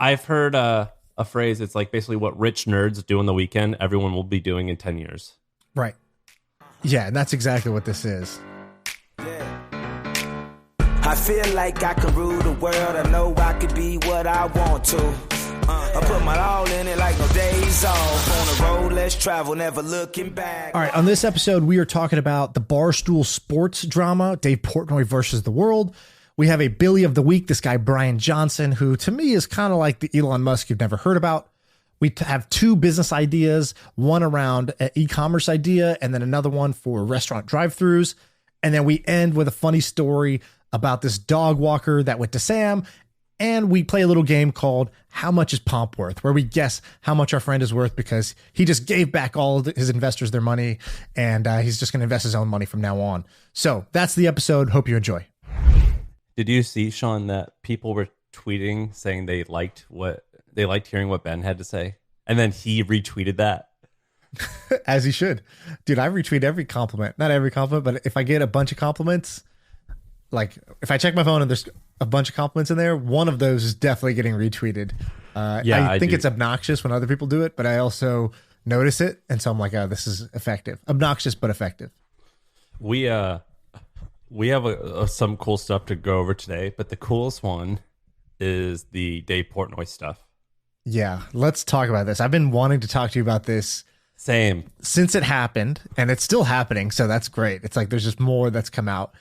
I've heard a phrase. It's like basically what rich nerds do on the weekend, everyone will be doing in 10 years. Right. Yeah, and that's exactly what this is. I feel like I can rule the world. I know I could be what I want to. I put my all in it like no days off. On the road, let's travel, never looking back. All right, on this episode, we are talking about the Barstool sports drama, Dave Portnoy versus the world. We have a Billy of the Week, this guy, Bryan Johnson, who to me is kind of like the Elon Musk you've never heard about. We have two business ideas, one around an e-commerce idea, and then another one for restaurant drive-thrus. And then we end with a funny story about this dog walker that went to Sam. And we play a little game called How Much is Pomp Worth, where we guess how much our friend is worth because he just gave back all of his investors their money, and he's just going to invest his own money from now on. So that's the episode. Hope you enjoy. Did you see, Shaan, that people were tweeting saying they liked hearing what Ben had to say? And then he retweeted that. As he should. Dude, I retweet every compliment. Not every compliment, but if I get a bunch of compliments, like if I check my phone and there's a bunch of compliments in there, one of those is definitely getting retweeted. I think it's obnoxious when other people do it, but I also notice it. And so I'm like, oh, this is effective. Obnoxious, but effective. We have some cool stuff to go over today, but the coolest one is the Dave Portnoy stuff. Yeah, let's talk about this. I've been wanting to talk to you about this since it happened, and it's still happening, so that's great. It's like there's just more that's come out.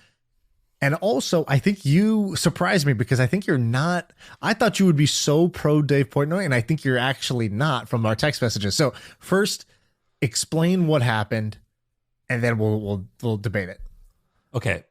And also, I think you surprised me because I think you're not. I thought you would be so pro Dave Portnoy, and I think you're actually not from our text messages. So first, explain what happened, and then we'll debate it. Okay.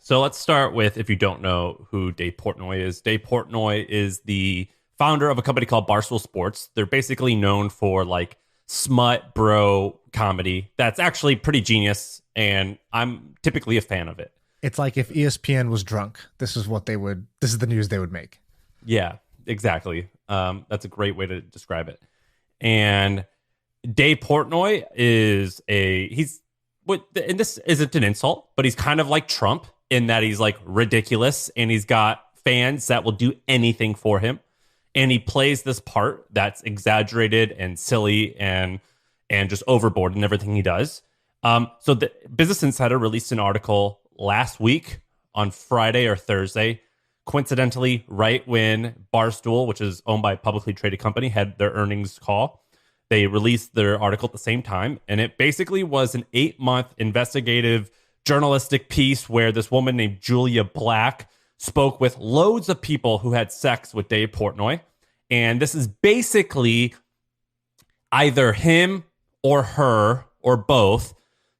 So let's start with, if you don't know who Dave Portnoy is. Dave Portnoy is the founder of a company called Barstool Sports. They're basically known for like smut bro comedy. That's actually pretty genius, and I'm typically a fan of it. It's like if ESPN was drunk, this is the news they would make. Yeah, exactly. That's a great way to describe it. And Dave Portnoy and this isn't an insult, but he's kind of like Trump in that he's like ridiculous and he's got fans that will do anything for him. And he plays this part that's exaggerated and silly and just overboard in everything he does. So the Business Insider released an article last week on Friday or Thursday, coincidentally, right when Barstool, which is owned by a publicly traded company, had their earnings call. They released their article at the same time, and it basically was an 8-month investigative journalistic piece where this woman named Julia Black spoke with loads of people who had sex with Dave Portnoy. And this is basically either him or her or both.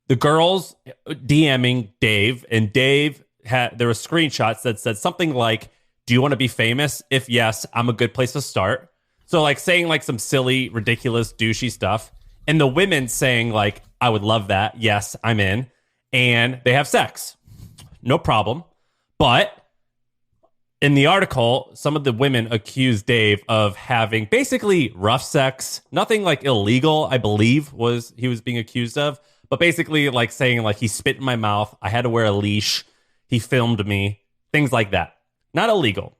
The girls DMing Dave, and Dave there were screenshots that said something like, "Do you want to be famous? If yes, I'm a good place to start." So like saying like some silly, ridiculous, douchey stuff. And the women saying like, "I would love that. Yes, I'm in." And they have sex. No problem. But in the article, some of the women accused Dave of having basically rough sex. Nothing like illegal, I believe, he was being accused of. But basically like saying like he spit in my mouth. I had to wear a leash. He filmed me. Things like that. Not illegal.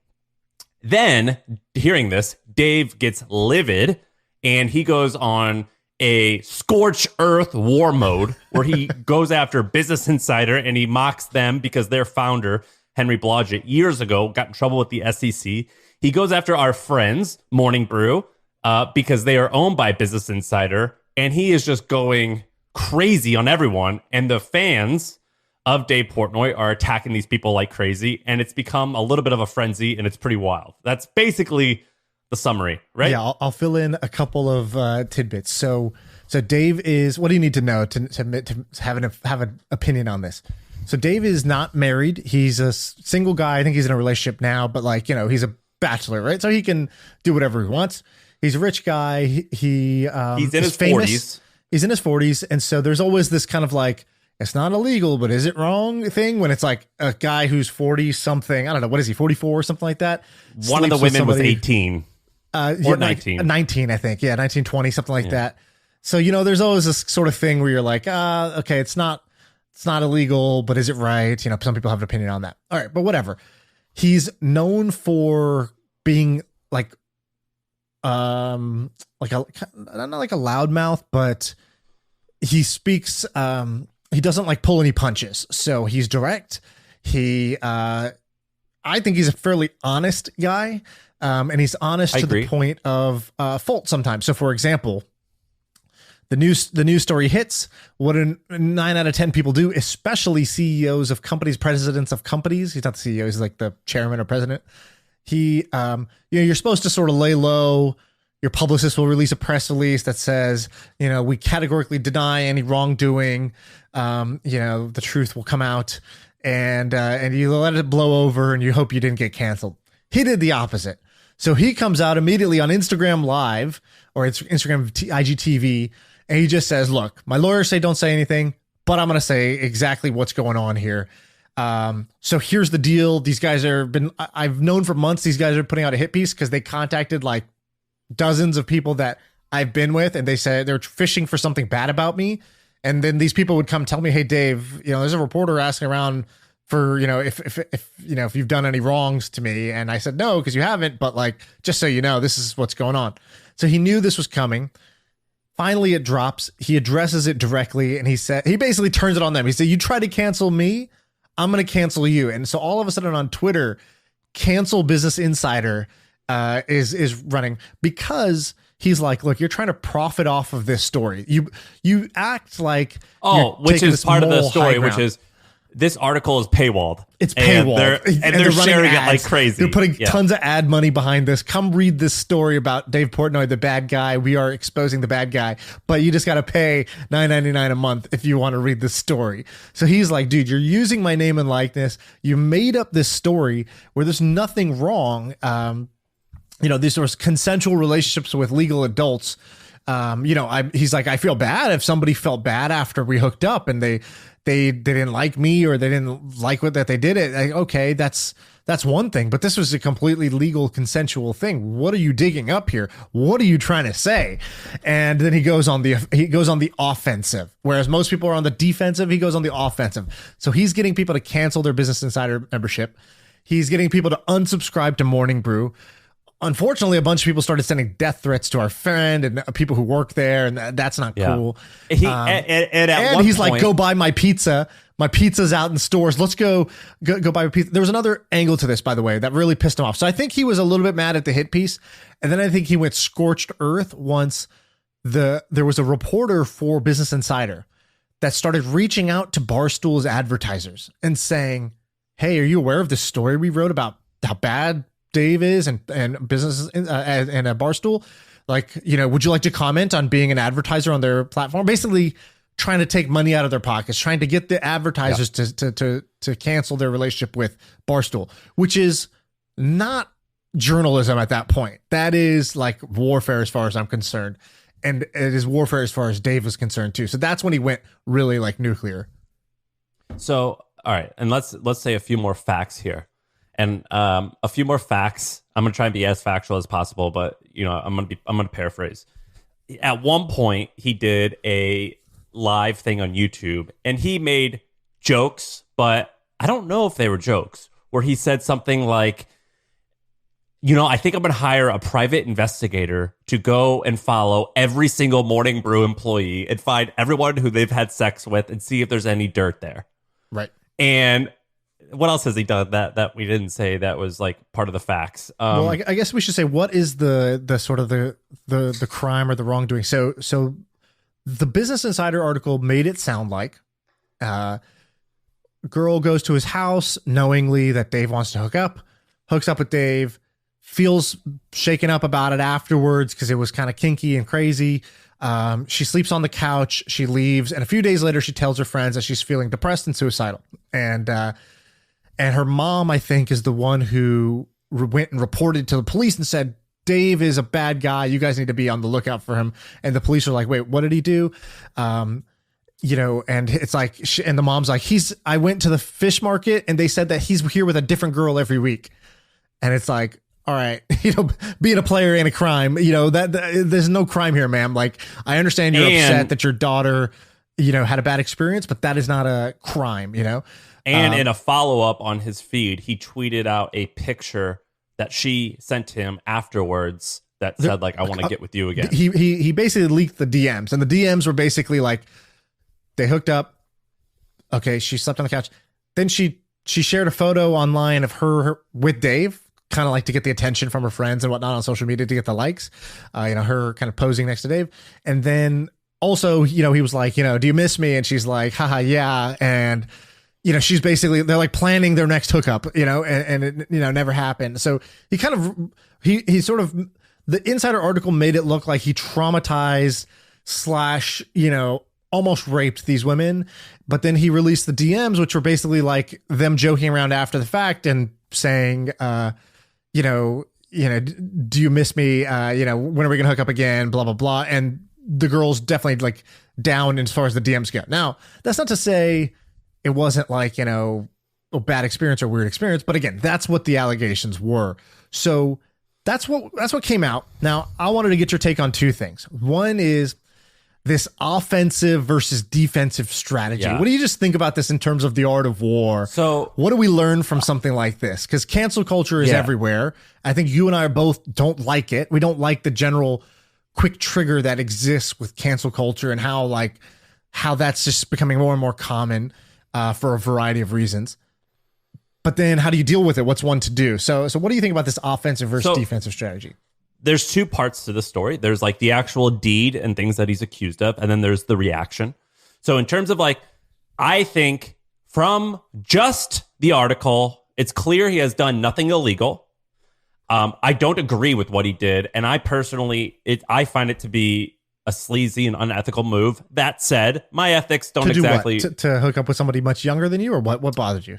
Then, hearing this, Dave gets livid and he goes on a scorched earth war mode where he goes after Business Insider and he mocks them because their founder, Henry Blodgett, years ago got in trouble with the SEC. He goes after our friends, Morning Brew, because they are owned by Business Insider, and he is just going crazy on everyone. And the fans of Dave Portnoy are attacking these people like crazy, and it's become a little bit of a frenzy, and it's pretty wild. That's basically the summary, right? Yeah, I'll fill in a couple of tidbits. So Dave is, what do you need to know to have an opinion on this? So Dave is not married. He's a single guy. I think he's in a relationship now, but like, you know, he's a bachelor, right? So he can do whatever he wants. He's a rich guy. He's in his 40s. He's in his 40s. And so there's always this kind of like, it's not illegal, but is it wrong thing when it's like a guy who's 40 something. I don't know. What is he? 44 or something like that. One of the women was 18 or 19. 19, I think. Yeah. 19, 20, something like that. So, you know, there's always this sort of thing where you're like, okay, it's not illegal, but is it right? You know, some people have an opinion on that. All right. But whatever. He's known for being like like a not like a loudmouth, but he speaks he doesn't like pull any punches. So he's direct. He I think he's a fairly honest guy. And he's honest to the point of fault sometimes. So for example, the news story hits. What 9 out of 10 people do, especially CEOs of companies, presidents of companies. He's not the CEO, he's like the chairman or president. He, you're supposed to sort of lay low. Your publicist will release a press release that says, we categorically deny any wrongdoing. The truth will come out, and you let it blow over, and you hope you didn't get canceled. He did the opposite. So he comes out immediately on Instagram Live or Instagram IGTV, and he just says, look, my lawyers say don't say anything, but I'm going to say exactly what's going on here. So here's the deal. These guys I've known for months, these guys are putting out a hit piece because they contacted like dozens of people that I've been with, and they said they're fishing for something bad about me. And then these people would come tell me, hey, Dave, there's a reporter asking around for, if you've done any wrongs to me. And I said, no, because you haven't. But like, just so you know, this is what's going on. So he knew this was coming. Finally, it drops. He addresses it directly. And he basically turns it on them. He said, you try to cancel me, I'm going to cancel you. And so all of a sudden on Twitter, cancel Business Insider is running because he's like, look, you're trying to profit off of this story. You act like, which is part of the story, which is, this article is paywalled. It's paywalled. And they're sharing it like crazy. They're putting tons of ad money behind this. Come read this story about Dave Portnoy, the bad guy. We are exposing the bad guy. But you just got to pay $9.99 a month if you want to read this story. So he's like, dude, you're using my name and likeness. You made up this story where there's nothing wrong. These are consensual relationships with legal adults. He's like, I feel bad if somebody felt bad after we hooked up and they didn't like me or they didn't like that they did it. Like, okay, that's one thing, but this was a completely legal consensual thing. What are you digging up here? What are you trying to say? And then he goes on the offensive, whereas most people are on the defensive. He goes on the offensive. So he's getting people to cancel their Business Insider membership. He's getting people to unsubscribe to Morning Brew. Unfortunately, a bunch of people started sending death threats to our friend and people who work there, and that's not cool. And he's like, go buy my pizza. My pizza's out in stores. Let's go buy a pizza. There was another angle to this, by the way, that really pissed him off. So I think he was a little bit mad at the hit piece, and then I think he went scorched earth once there was a reporter for Business Insider that started reaching out to Barstool's advertisers and saying, hey, are you aware of this story we wrote about how bad Dave is and business and a Barstool? Like, would you like to comment on being an advertiser on their platform? Basically trying to take money out of their pockets, trying to get the advertisers to cancel their relationship with Barstool, which is not journalism at that point. That is like warfare as far as I'm concerned. And it is warfare as far as Dave was concerned too. So that's when he went really like nuclear. So, all right. And let's say a few more facts here. And a few more facts. I'm gonna try and be as factual as possible, but I'm gonna paraphrase. At one point, he did a live thing on YouTube, and he made jokes, but I don't know if they were jokes. Where he said something like, I think I'm gonna hire a private investigator to go and follow every single Morning Brew employee and find everyone who they've had sex with and see if there's any dirt there. Right. And what else has he done that we didn't say that was like part of the facts? Well, I guess we should say, what is the sort of the crime or the wrongdoing? So the Business Insider article made it sound like girl goes to his house knowingly that Dave wants to hooks up with Dave, feels shaken up about it afterwards because it was kind of kinky and crazy. She sleeps on the couch, she leaves, and a few days later she tells her friends that she's feeling depressed and suicidal. And her mom, I think, is the one who went and reported to the police and said, Dave is a bad guy. You guys need to be on the lookout for him. And the police are like, wait, what did he do? And it's like, and the mom's like, I went to the fish market and they said that he's here with a different girl every week. And it's like, all right, being a player ain't a crime. That there's no crime here, ma'am. Like, I understand you're upset that your daughter, had a bad experience, but that is not a crime, And in a follow-up on his feed, he tweeted out a picture that she sent him afterwards that said like, I want to get with you again. He basically leaked the DMs, and the DMs were basically like, they hooked up. Okay, she slept on the couch. Then she shared a photo online of her with Dave, kind of like to get the attention from her friends and whatnot on social media to get the likes. Her kind of posing next to Dave. And then also, he was like, do you miss me? And she's like, haha, yeah. And, she's basically, they're like planning their next hookup, and it, never happened. So he kind of, he sort of, the Insider article made it look like he traumatized / almost raped these women, but then he released the DMs, which were basically like them joking around after the fact and saying, do you miss me? When are we gonna hook up again? Blah, blah, blah. And the girl's definitely like down as far as the DMs go. Now, that's not to say it wasn't like, a bad experience or weird experience, but again, that's what the allegations were. So that's what came out. Now, I wanted to get your take on two things. One is this offensive versus defensive strategy. Yeah. What do you just think about this in terms of the art of war? So what do we learn from something like this? Because cancel culture is everywhere. I think you and I both don't like it. We don't like the general quick trigger that exists with cancel culture and how that's just becoming more and more common for a variety of reasons. But then how do you deal with it? What's one to do? So what do you think about this offensive versus defensive strategy? There's two parts to the story. There's like the actual deed and things that he's accused of, and then there's the reaction. So in terms of I think from just the article, it's clear he has done nothing illegal. I don't agree with what he did, and I personally, I find it to be a sleazy and unethical move. That said, my ethics don't exactly to hook up with somebody much younger than you, or what bothered you?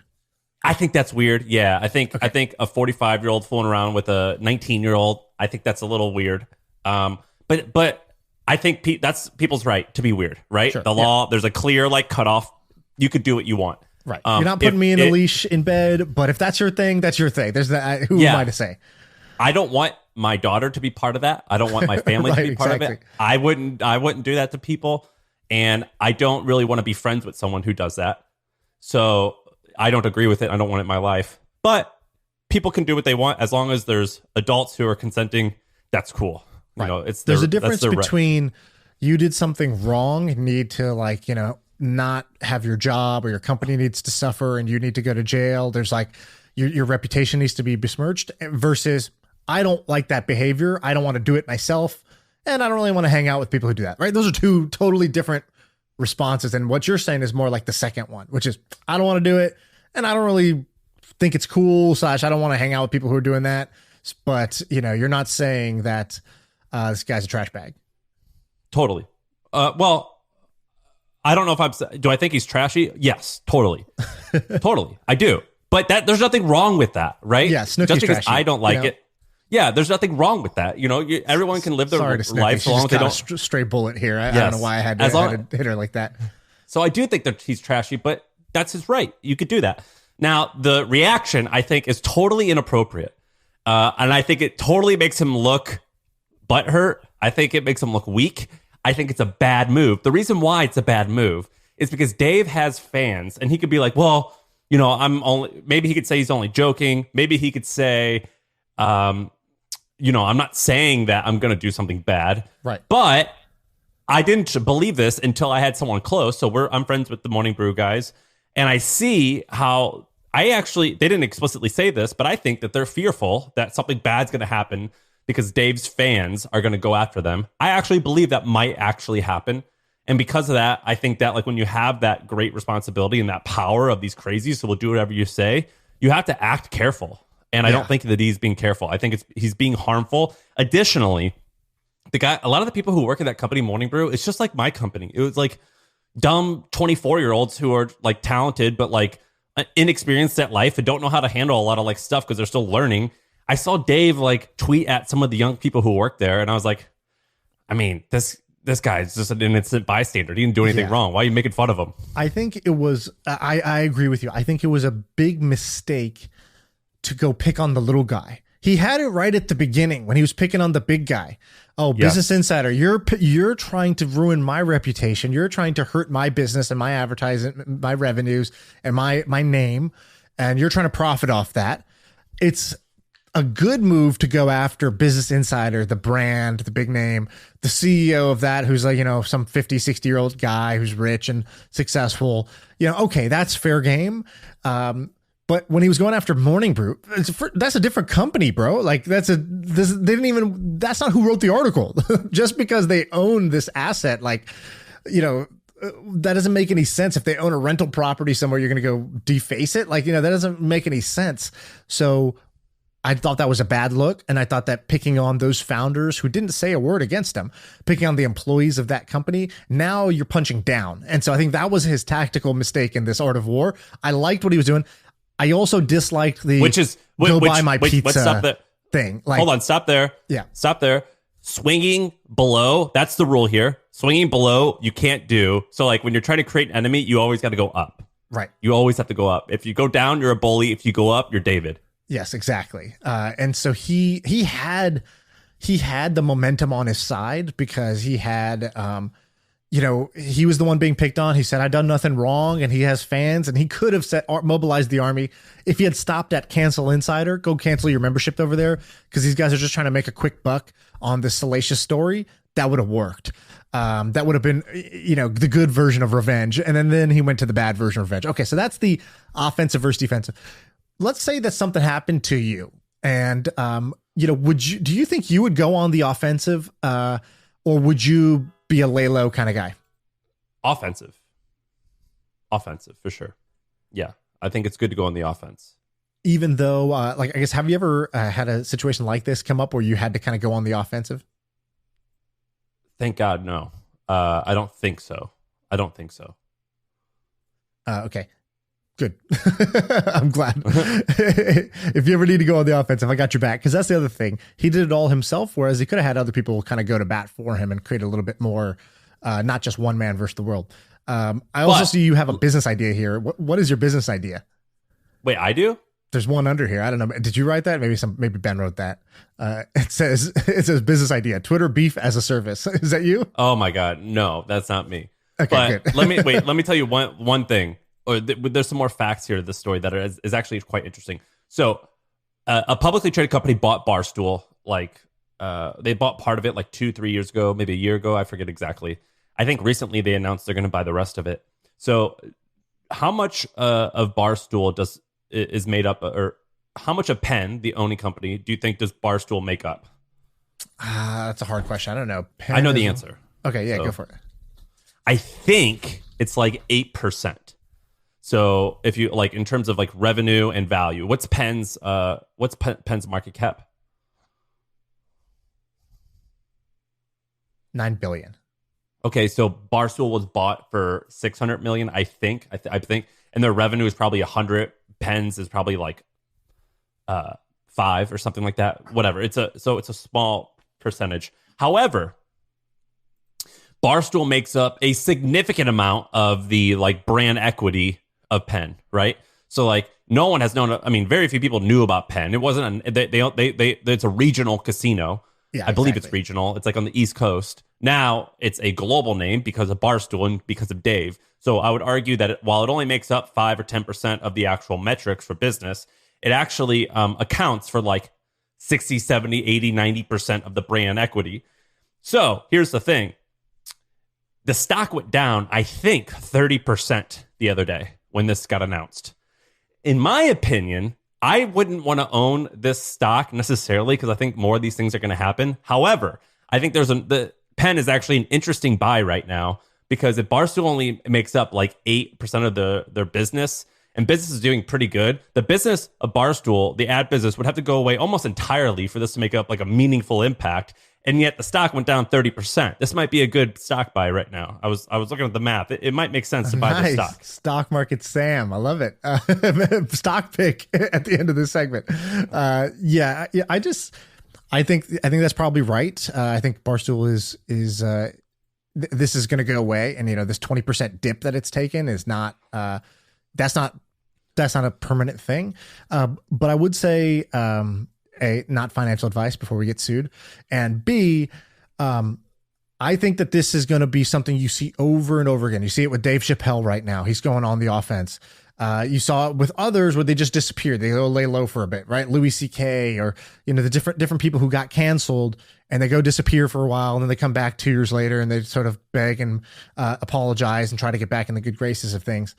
I think that's weird. Yeah, I think a 45-year-old fooling around with a 19-year-old, I think that's a little weird. But I think that's people's right to be weird, right? Sure, the law, there's a clear cutoff. You could do what you want. Right. You're not putting me in a leash in bed, but if that's your thing, that's your thing. There's that. Who am I to say? I don't want my daughter to be part of that. I don't want my family to be part of it. I wouldn't do that to people, and I don't really want to be friends with someone who does that. So I don't agree with it. I don't want it in my life. But people can do what they want as long as there's adults who are consenting. That's cool. Right. There's a difference between you did something wrong and need to not have your job, or your company needs to suffer and you need to go to jail. There's your reputation needs to be besmirched, versus I don't like that behavior. I don't want to do it myself, and I don't really want to hang out with people who do that. Right. Those are two totally different responses. And what you're saying is more like the second one, which is I don't want to do it, and I don't really think it's cool / I don't want to hang out with people who are doing that. But you're not saying that this guy's a trash bag. Totally. Well, I don't know if do I think he's trashy? Yes, totally. Totally. I do. But there's nothing wrong with that, right? Yeah, Snooki's just because trashy, I don't like it. Yeah, there's nothing wrong with that. Everyone can live their life so long as they don't. Straight bullet here. I don't know why I had to hit her like that. So I do think that he's trashy, but that's his right. You could do that. Now, the reaction, I think, is totally inappropriate. And I think it totally makes him look butthurt. I think it makes him look weak. I think it's a bad move. The reason why it's a bad move is because Dave has fans, and he could be like, well, maybe he could say he's only joking. Maybe he could say, I'm not saying that I'm going to do something bad. Right. But I didn't believe this until I had someone close. So I'm friends with the Morning Brew guys, and I see how they didn't explicitly say this, but I think that they're fearful that something bad's going to happen because Dave's fans are going to go after them. I actually believe that might actually happen. And because of that, I think that when you have that great responsibility and that power of these crazies who will do whatever you say, you have to act careful. And I don't think that he's being careful. I think he's being harmful. Additionally, a lot of the people who work at that company, Morning Brew, it's just like my company. It was like dumb 24-year-olds who are talented, but inexperienced at life and don't know how to handle a lot of stuff because they're still learning. I saw Dave tweet at some of the young people who work there, and I was like, I mean, this guy is just an innocent bystander. He didn't do anything wrong. Why are you making fun of him? I think it was, I agree with you. I think it was a big mistake to go pick on the little guy. He had it right at the beginning when he was picking on the big guy. Oh, Business Insider, you're trying to ruin my reputation. You're trying to hurt my business and my advertising, my revenues and my name, and you're trying to profit off that. a good move to go after Business Insider, the brand, the big name, the CEO of that, who's like, some 50, 60-year-old guy who's rich and successful. Okay, that's fair game. But when he was going after Morning Brew, that's a different company, bro. Like that's not who wrote the article. Just because they own this asset, like, that doesn't make any sense. If they own a rental property somewhere, you're going to go deface it. Like, that doesn't make any sense. So I thought that was a bad look. And I thought that picking on those founders who didn't say a word against them, picking on the employees of that company, now you're punching down. And so I think that was his tactical mistake in this art of war. I liked what he was doing. I also disliked the buy my pizza thing. Like, hold on, stop there. Yeah. Stop there. Swinging below, that's the rule here. Swinging below, you can't do. So like when you're trying to create an enemy, you always got to go up. Right. You always have to go up. If you go down, you're a bully. If you go up, you're David. Yes, exactly. And so he had the momentum on his side because he had, he was the one being picked on. He said, I've done nothing wrong, and he has fans, and he could have mobilized the army. If he had stopped at cancel Insider, go cancel your membership over there, because these guys are just trying to make a quick buck on this salacious story, that would have worked. That would have been, the good version of revenge. And then he went to the bad version of revenge. Okay, so that's the offensive versus defensive. Let's say that something happened to you, and do you think you would go on the offensive, or would you be a lay low kind of guy? Offensive for sure. Yeah, I think it's good to go on the offense. Even though, I guess, have you ever had a situation like this come up where you had to kind of go on the offensive? Thank God, no. I don't think so. Okay. Good. I'm glad. If you ever need to go on the offensive, I got your back. Because that's the other thing. He did it all himself, whereas he could have had other people kind of go to bat for him and create a little bit more, not just one man versus the world. I also see you have a business idea here. What is your business idea? Wait, I do? There's one under here. I don't know. Did you write that? Maybe Ben wrote that. It says business idea, Twitter beef as a service. Is that you? Oh my God. No, that's not me. Okay, but good. let me tell you one thing. There's some more facts here to this story that is actually quite interesting. So a publicly traded company bought Barstool. They bought part of it like 2-3 years ago, maybe a year ago. I forget exactly. I think recently they announced they're going to buy the rest of it. So how much of Barstool is made up, or how much of Penn, the owning company, do you think does Barstool make up? That's a hard question. I don't know. I know the answer. Okay, yeah, go for it. I think it's like 8%. So if you like in terms of like revenue and value, what's Penn's market cap? $9 billion. Okay, so Barstool was bought for $600 million, I think. I think, and their revenue is probably 100. Penn's is probably like 5 or something like that. Whatever. It's a small percentage. However, Barstool makes up a significant amount of the like brand equity of Penn, right? So like no one has known. I mean, very few people knew about Penn. It wasn't. It's a regional casino. Yeah, I believe it's regional. It's like on the East Coast. Now it's a global name because of Barstool and because of Dave. So I would argue that while it only makes up 5 or 10% of the actual metrics for business, it actually accounts for like 60, 70, 80, 90% of the brand equity. So here's the thing. The stock went down, I think, 30% the other day when this got announced. In my opinion, I wouldn't want to own this stock necessarily because I think more of these things are going to happen. However, I think the Penn is actually an interesting buy right now because if Barstool only makes up like 8% of their business and business is doing pretty good, the business of Barstool, the ad business, would have to go away almost entirely for this to make up like a meaningful impact. And yet the stock went down 30%. This might be a good stock buy right now. I was looking at the math. It might make sense to buy the stock. Stock market Sam. I love it. Stock pick at the end of this segment. Yeah. I think that's probably right. I think Barstool is this is going to go away. And, this 20% dip that it's taken is not, that's not a permanent thing. But I would say, A, not financial advice before we get sued. And B, I think that this is going to be something you see over and over again. You see it with Dave Chappelle right now. He's going on the offense. You saw it with others where they just disappeared. They go lay low for a bit, right? Louis C.K. or, the different people who got canceled and they go disappear for a while and then they come back 2 years later and they sort of beg and apologize and try to get back in the good graces of things.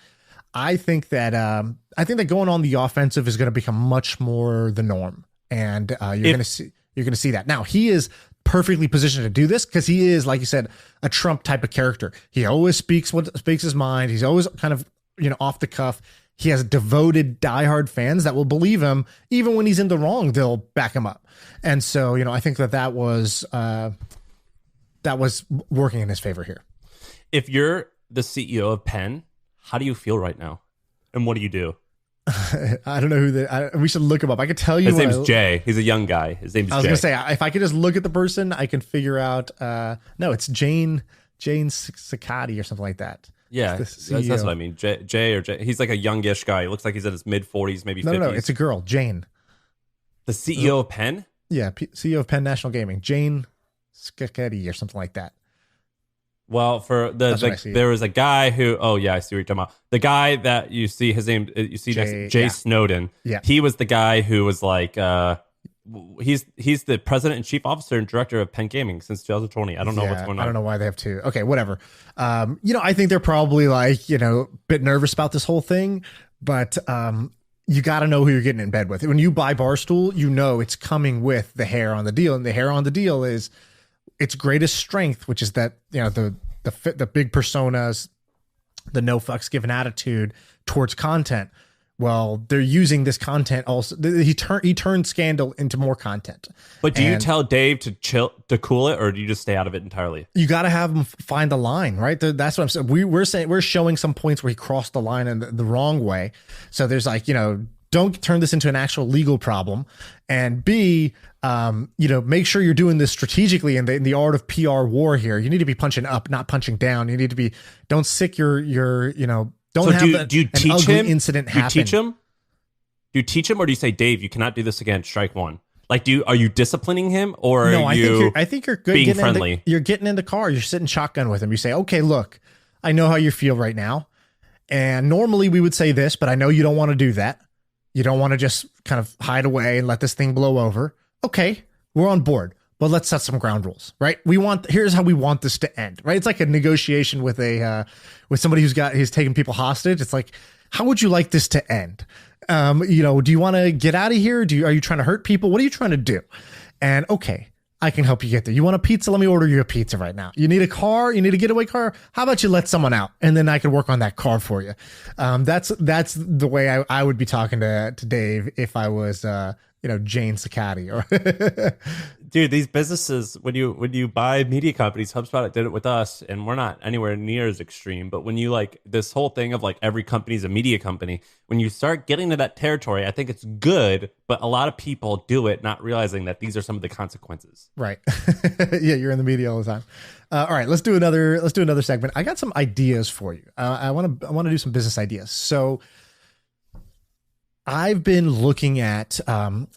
I think that going on the offensive is going to become much more the norm, and you're going to see that. Now, he is perfectly positioned to do this because he is, like you said, a Trump type of character. He always speaks his mind. He's always kind of off the cuff. He has devoted diehard fans that will believe him even when he's in the wrong. They'll back him up, and so I think that was working in his favor here. If you're the CEO of Penn, how do you feel right now? And what do you do? I don't know who we should look him up. I could tell you. His name's Jay. He's a young guy. His name's Jay. I was going to say, if I could just look at the person, I can figure out. No, it's Jane Sicati or something like that. Yeah, that's what I mean. Jay. He's like a youngish guy. He looks like he's in his mid-40s, maybe 50s. No, it's a girl, Jane. The CEO of Penn? Yeah, CEO of Penn National Gaming. Jane Sicati or something like that. Well, there was a guy who, I see what you're talking about. The guy that you see, his name, Jay Snowden. Yeah. He was the guy who was like, he's the president and chief officer and director of Penn Gaming since 2020. I don't know what's going on. I don't know why they have two. Okay, whatever. I think they're probably a bit nervous about this whole thing, but you got to know who you're getting in bed with. When you buy Barstool, it's coming with the hair on the deal, and the hair on the deal is its greatest strength, which is that the big personas, the no fucks given attitude towards content. Well, they're using this content also. He turned Scandal into more content. But do you tell Dave to cool it, or do you just stay out of it entirely? You got to have him find the line, right? That's what I'm saying. We're showing some points where he crossed the line in the wrong way. So there's don't turn this into an actual legal problem, and B, make sure you're doing this strategically in the art of PR war here. You need to be punching up, not punching down. You need to be, don't sick your don't have an ugly incident happen. Do you teach him, or do you say, Dave, you cannot do this again, strike one? Are you disciplining him, or are you I think you're good being friendly? You're getting in the car, you're sitting shotgun with him. You say, okay, look, I know how you feel right now. And normally we would say this, but I know you don't want to do that. You don't want to just kind of hide away and let this thing blow over. Okay, we're on board, but let's set some ground rules, right? Here's how we want this to end, right? It's like a negotiation with somebody who's taking people hostage. It's like, how would you like this to end? Do you want to get out of here? Are you trying to hurt people? What are you trying to do? And okay, I can help you get there. You want a pizza? Let me order you a pizza right now. You need a car? You need a getaway car? How about you let someone out, and then I can work on that car for you? That's the way I would be talking to Dave if I was Jane Sicati. Dude, these businesses, when you buy media companies, HubSpot did it with us, and we're not anywhere near as extreme. But when you this whole thing of every company is a media company, when you start getting to that territory, I think it's good. But a lot of people do it not realizing that these are some of the consequences. Right. Yeah, you're in the media all the time. All right, let's do another segment. I got some ideas for you. I want to do some business ideas. So I've been looking at a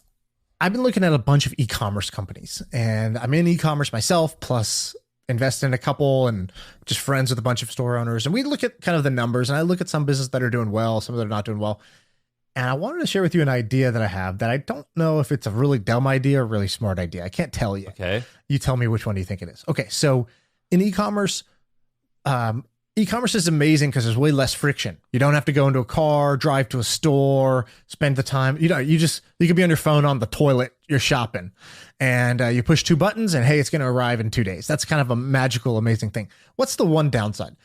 bunch of e-commerce companies, and I'm in e-commerce myself, plus invest in a couple and just friends with a bunch of store owners. And we look at kind of the numbers, and I look at some businesses that are doing well, some that are not doing well. And I wanted to share with you an idea that I have that I don't know if it's a really dumb idea or a really smart idea. I can't tell you. Okay. You tell me which one you think it is. Okay. So in e-commerce, e-commerce is amazing because there's way less friction. You don't have to go into a car, drive to a store, spend the time. You could be on your phone on the toilet, you're shopping, and you push two buttons and hey, it's going to arrive in 2 days. That's kind of a magical, amazing thing. What's the one downside?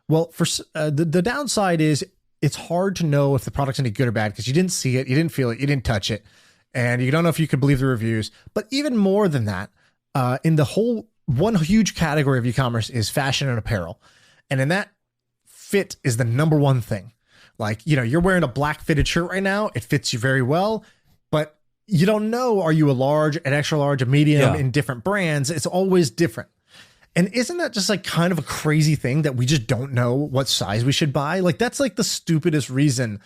Well, for the downside is it's hard to know if the product's any good or bad because you didn't see it, you didn't feel it, you didn't touch it, and you don't know if you could believe the reviews. But even more than that, in the whole one huge category of e-commerce is fashion and apparel. And in that, fit is the number one thing. You're wearing a black fitted shirt right now. It fits you very well, but you don't know, are you a large, an extra large, a medium in different brands? It's always different. And isn't that just kind of a crazy thing that we just don't know what size we should buy? That's the stupidest reason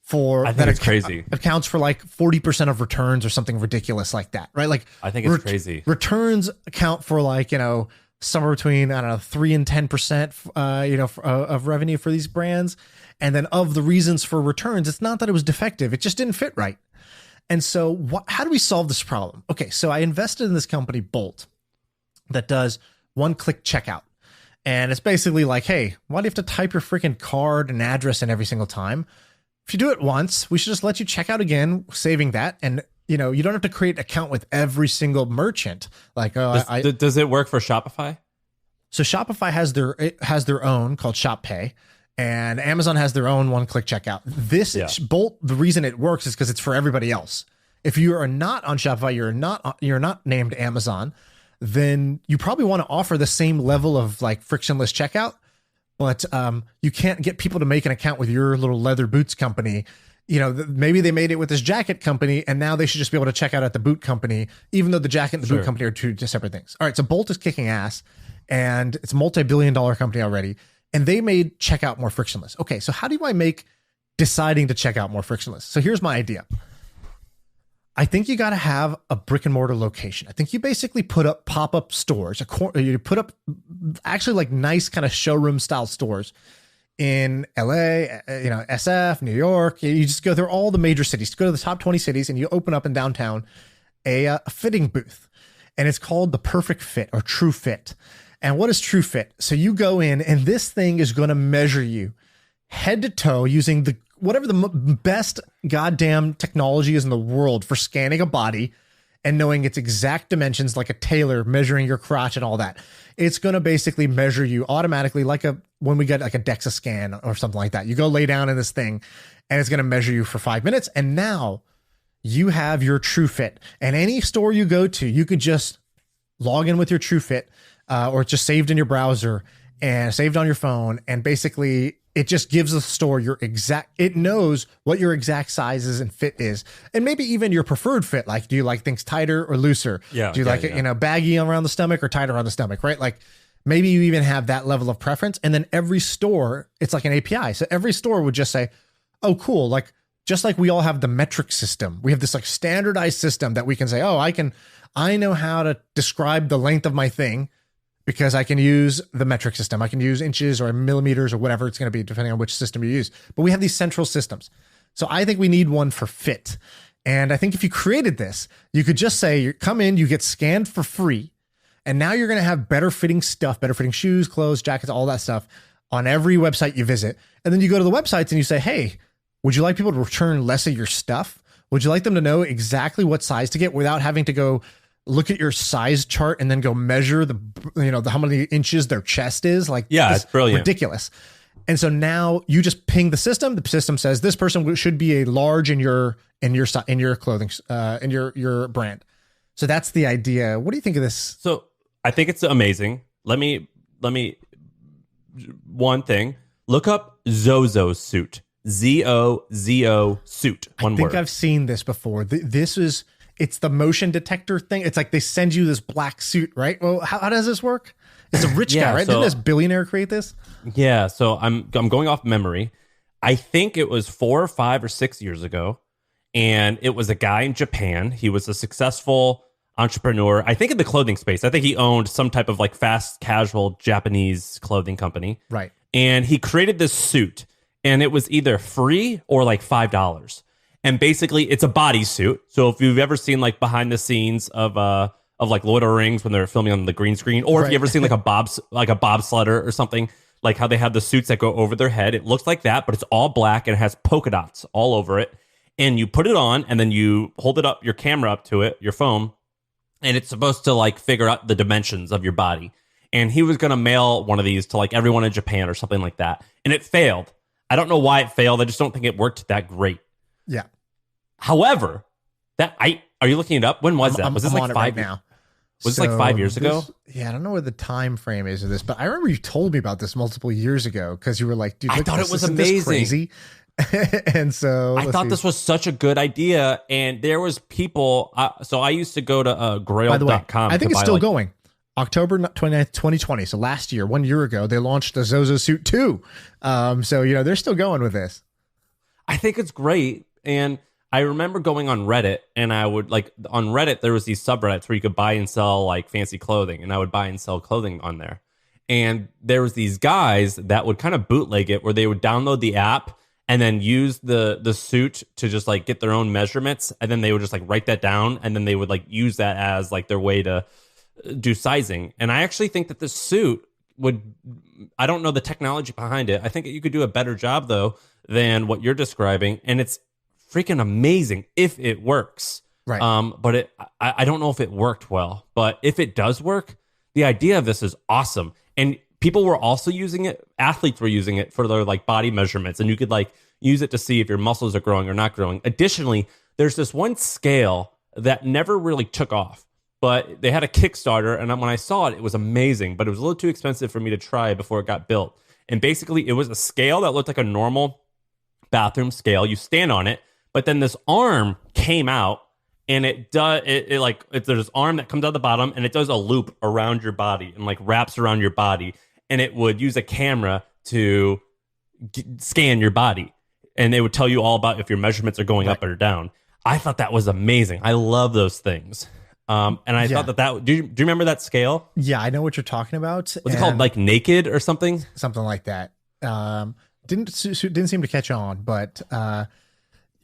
for I think it's crazy. Accounts for 40% of returns or something ridiculous like that, right? I think it's crazy. Returns account for somewhere between, I don't know, 3 and 10%, of revenue for these brands. And then of the reasons for returns, it's not that it was defective. It just didn't fit right. And so how do we solve this problem? Okay, so I invested in this company, Bolt, that does one-click checkout. And it's basically like, hey, why do you have to type your freaking card and address in every single time? If you do it once, we should just let you check out again, saving that. And, you don't have to create an account with every single merchant. Like, does it work for Shopify? So Shopify has their own called Shop Pay, and Amazon has their own one-click checkout. Bolt, the reason it works is because it's for everybody else. If you are not on Shopify, you're not named Amazon, then you probably want to offer the same level of like frictionless checkout, but you can't get people to make an account with your little leather boots company. Maybe they made it with this jacket company, and now they should just be able to check out at the boot company, even though the jacket and the boot company are two separate things. All right, so Bolt is kicking ass, and it's a multi-billion-dollar company already, and they made checkout more frictionless. Okay, so how do I make deciding to check out more frictionless? So here's my idea. I think you got to have a brick and mortar location. I think you basically put up pop-up stores. You put up actually like nice kind of showroom style stores in LA, SF, New York. You just go through all the major cities, go to the top 20 cities, and you open up in downtown a fitting booth. And it's called the Perfect Fit or True Fit. And what is True Fit? So you go in, and this thing is going to measure you head to toe using whatever the best goddamn technology is in the world for scanning a body and knowing its exact dimensions, like a tailor measuring your crotch and all that. It's going to basically measure you automatically, when we get like a DEXA scan or something like that. You go lay down in this thing, and it's going to measure you for 5 minutes. And now you have your True Fit. And any store you go to, you could just log in with your True Fit, or it's just saved in your browser and saved on your phone. And basically, it just gives the store it knows what your exact sizes and fit is. And maybe even your preferred fit. Like, do you like things tighter or looser? Yeah. Do you like it, baggy around the stomach or tight around the stomach, right? Like maybe you even have that level of preference. And then every store, it's like an API. So every store would just say, oh, cool. Like, just like we all have the metric system, we have this like standardized system that we can say, oh, I know how to describe the length of my thing, because I can use the metric system. I can use inches or millimeters or whatever it's going to be, depending on which system you use. But we have these central systems. So I think we need one for fit. And I think if you created this, you could just say, you come in, you get scanned for free. And now you're going to have better fitting stuff, better fitting shoes, clothes, jackets, all that stuff on every website you visit. And then you go to the websites and you say, hey, would you like people to return less of your stuff? Would you like them to know exactly what size to get without having to go look at your size chart and then go measure how many inches their chest is? Like, yeah, it's brilliant. Ridiculous. And so now you just ping the system. The system says this person should be a large in your clothing, in your brand. So that's the idea. What do you think of this? So I think it's amazing. Let me one thing. Look up Zozo Suit. ZOZO Suit. One word. I think I've seen this before. It's the motion detector thing. It's like they send you this black suit, right? Well, how does this work? It's a rich guy, right? Didn't this billionaire create this? Yeah. So I'm going off memory. I think it was 4 or 5 or 6 years ago, and it was a guy in Japan. He was a successful entrepreneur, I think, in the clothing space. I think he owned some type of like fast casual Japanese clothing company. Right. And he created this suit, and it was either free or like $5. And basically, it's a bodysuit. So if you've ever seen like behind the scenes of like Lord of the Rings when they're filming on the green screen, or if you ever seen like a bobsledder or something, like how they have the suits that go over their head, it looks like that, but it's all black and it has polka dots all over it. And you put it on, and then you hold it up, your camera up to it, your phone, and it's supposed to like figure out the dimensions of your body. And he was going to mail one of these to like everyone in Japan or something like that, and it failed. I don't know why it failed. I just don't think it worked that great. Yeah. However, are you looking it up? When was that? Was this like 5 now? Was this like 5 years ago? Yeah, I don't know what the time frame is of this, but I remember you told me about this multiple years ago because you were like, dude, I thought it was amazing. Crazy. And so I thought this was such a good idea. And there was people. So I used to go to grail.com. I think it's still going. October 29th, 2020. So last year, 1 year ago, they launched the Zozo Suit 2. So, they're still going with this. I think it's great. And I remember going on Reddit, and I would like on Reddit, there was these subreddits where you could buy and sell like fancy clothing, and I would buy and sell clothing on there. And there was these guys that would kind of bootleg it where they would download the app and then use the suit to just like get their own measurements. And then they would just like write that down. And then they would like use that as like their way to do sizing. And I actually think that the suit I don't know the technology behind it. I think you could do a better job though than what you're describing. And it's freaking amazing if it works. Right. But I don't know if it worked well, but if it does work, the idea of this is awesome. And people were also using it. Athletes were using it for their like body measurements, and you could like use it to see if your muscles are growing or not growing. Additionally, there's this one scale that never really took off, but they had a Kickstarter, and when I saw it, it was amazing, but it was a little too expensive for me to try before it got built. And basically, it was a scale that looked like a normal bathroom scale. You stand on it, but then this arm came out. And there's this arm that comes out the bottom, and it does a loop around your body and like wraps around your body, and it would use a camera to scan your body, and they would tell you all about if your measurements are going up or down. I thought that was amazing. I love those things, and I thought that. Do you remember that scale? Yeah, I know what you're talking about. Was it called like Naked or something? Something like that. Didn't seem to catch on, but.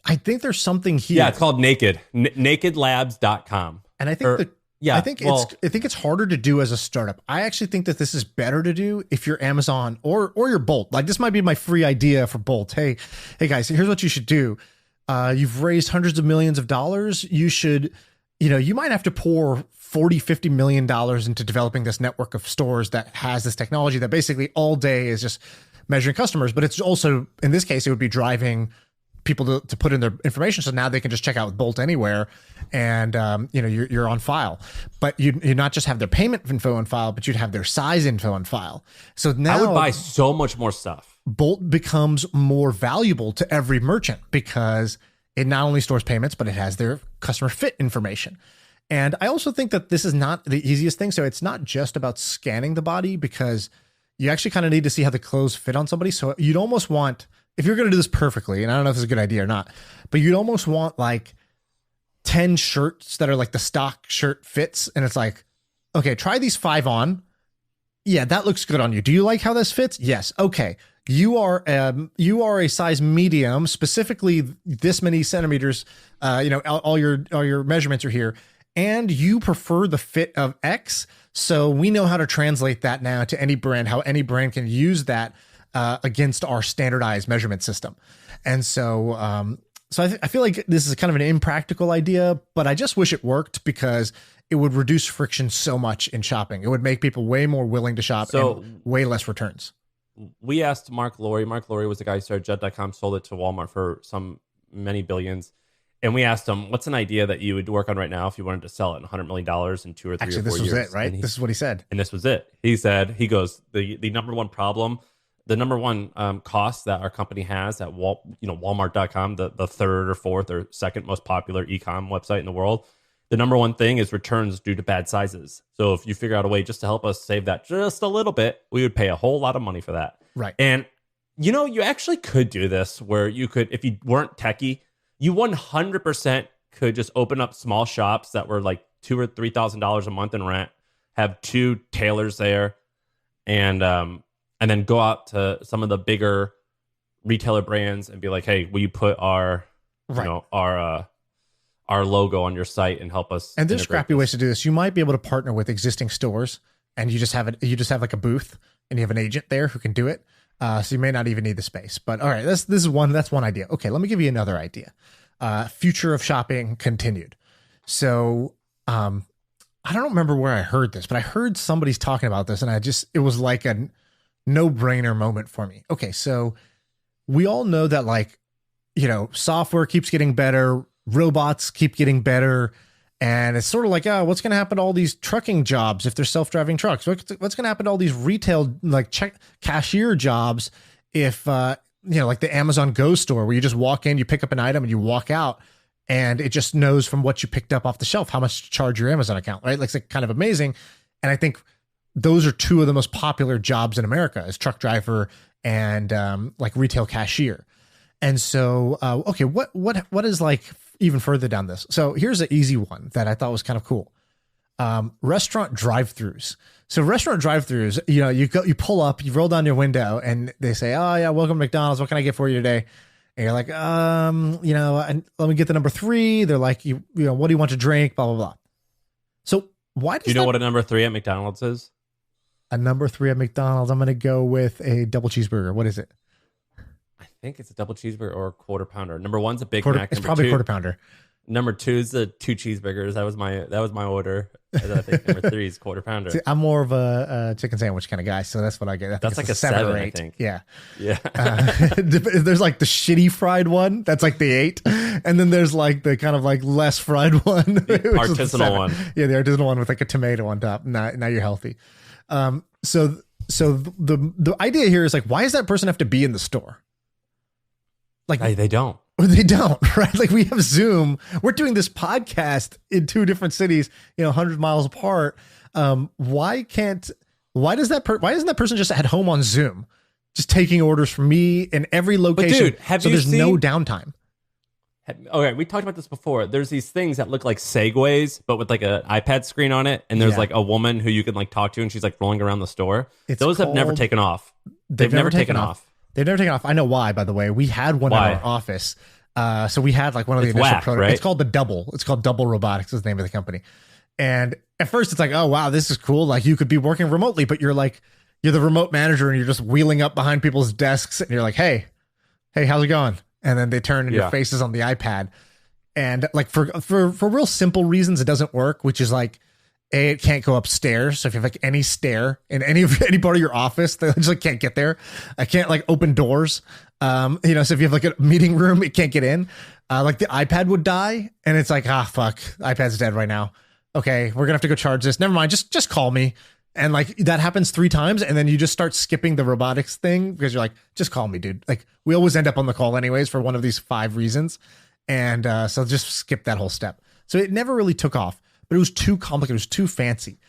I think there's something here. Yeah, it's called Naked. Nakedlabs.com. And I think I think it's harder to do as a startup. I actually think that this is better to do if you're Amazon or you're Bolt. Like this might be my free idea for Bolt. Hey guys, here's what you should do. You've raised hundreds of millions of dollars. You should, you might have to pour $40-50 million into developing this network of stores that has this technology that basically all day is just measuring customers. But it's also, in this case, it would be driving people to put in their information, so now they can just check out with Bolt anywhere, and you're on file. But you'd not just have their payment info on file, but you'd have their size info on file. So now I would buy so much more stuff. Bolt becomes more valuable to every merchant because it not only stores payments, but it has their customer fit information. And I also think that this is not the easiest thing. So it's not just about scanning the body, because you actually kind of need to see how the clothes fit on somebody. So you'd almost want, if you're going to do this perfectly, and I don't know if this is a good idea or not, but you'd almost want like 10 shirts that are like the stock shirt fits. And it's like, okay, try these 5 on. Yeah, that looks good on you. Do you like how this fits? Yes. Okay. You are a size medium, specifically this many centimeters. All your measurements are here, and you prefer the fit of X. So we know how to translate that now to any brand, how any brand can use that against our standardized measurement system. And so I feel like this is kind of an impractical idea, but I just wish it worked, because it would reduce friction so much in shopping. It would make people way more willing to shop and way less returns. We asked Mark Laurie. Mark Laurie was the guy who started Jet.com, sold it to Walmart for many billions. And we asked him, what's an idea that you would work on right now if you wanted to sell it in $100 million in 2 or 3 or 4 years? Actually, this was it, right? This is what he said. And this was it. He goes, the number one problem, the number one cost that our company has at Walmart.com, the third or fourth or second most popular e-com website in the world, the number one thing is returns due to bad sizes. So if you figure out a way just to help us save that just a little bit, we would pay a whole lot of money for that. Right. And, you actually could do this where you could, if you weren't techie, you 100% could just open up small shops that were like $2,000 or $3,000 a month in rent, have 2 tailors there, and then go out to some of the bigger retailer brands and be like, hey, will you put our logo on your site and help us? And there's scrappy ways to do this. You might be able to partner with existing stores, and you just have like a booth, and you have an agent there who can do it. So you may not even need the space. But all right, that's one idea. Okay, let me give you another idea. Future of shopping continued. So I don't remember where I heard this, but I heard somebody's talking about this, and it was like a no-brainer moment for me. Okay, so we all know that software keeps getting better, robots keep getting better, and it's sort of like, what's going to happen to all these trucking jobs if they're self-driving trucks? What's going to happen to all these retail cashier jobs if like the Amazon Go store, where you just walk in, you pick up an item, and you walk out, and it just knows from what you picked up off the shelf how much to charge your Amazon account, right? Like, it's kind of amazing. And I think those are 2 of the most popular jobs in America, is truck driver and retail cashier. And so, okay, what is like even further down this? So here's an easy one that I thought was kind of cool. Restaurant drive-throughs. So restaurant drive-throughs, you know, you pull up, you roll down your window, and they say, "Oh yeah, welcome to McDonald's. What can I get for you today?" And you're like, you know, and let me get the number 3. They're like, you know, what do you want to drink? Blah blah blah. So why does Do you know what a number 3 at McDonald's is? A number 3 at McDonald's? I'm gonna go with a double cheeseburger. What is it? I think it's a double cheeseburger or a quarter pounder. Number 1's a Big Quarter, Mac. it's Number probably 2, a quarter pounder. Number 2 is the 2 cheeseburgers. That was my order. And I think number 3 is quarter pounder. See, I'm more of a chicken sandwich kind of guy, so that's what I get. I think That's it's like a 7 or 8. I think. Yeah. Yeah. There's like the shitty fried one. That's like the 8. And then there's like the kind of like less fried one. The artisanal one. Yeah, the artisanal one with like a tomato on top. Now you're healthy. So the idea here is like, why does that person have to be in the store? Like they don't. They don't, right? Like we have Zoom. We're doing this podcast in 2 different cities, you know, 100 miles apart. Why isn't that person just at home on Zoom, just taking orders from me in every location? But dude, there's no downtime. Okay, we talked about this before. There's these things that look like Segways, but with like an iPad screen on it, and there's like a woman who you can like talk to, and she's like rolling around the store. Those have never taken off. They've never taken off. They've never taken off. I know why, by the way. We had one in our office. So we had like one of the initial prototypes. Right? It's called the Double. It's called Double Robotics is the name of the company. And at first it's like, oh, wow, this is cool. Like you could be working remotely, but you're the remote manager and you're just wheeling up behind people's desks and you're like, hey, how's it going? And then they turn and your face is on the iPad. And like for real simple reasons, it doesn't work, which is like, it can't go upstairs. So if you have like any stair in any part of your office, they just like can't get there. I can't like open doors. You know, so if you have like a meeting room, it can't get in. Like the iPad would die, and it's like, fuck, iPad's dead right now. Okay, we're gonna have to go charge this. Never mind, just call me. And like that happens 3 times, and then you just start skipping the robotics thing because you're like, just call me, dude. Like we always end up on the call anyways for one of these 5 reasons, and so just skip that whole step. So it never really took off. But it was too complicated. It was too fancy.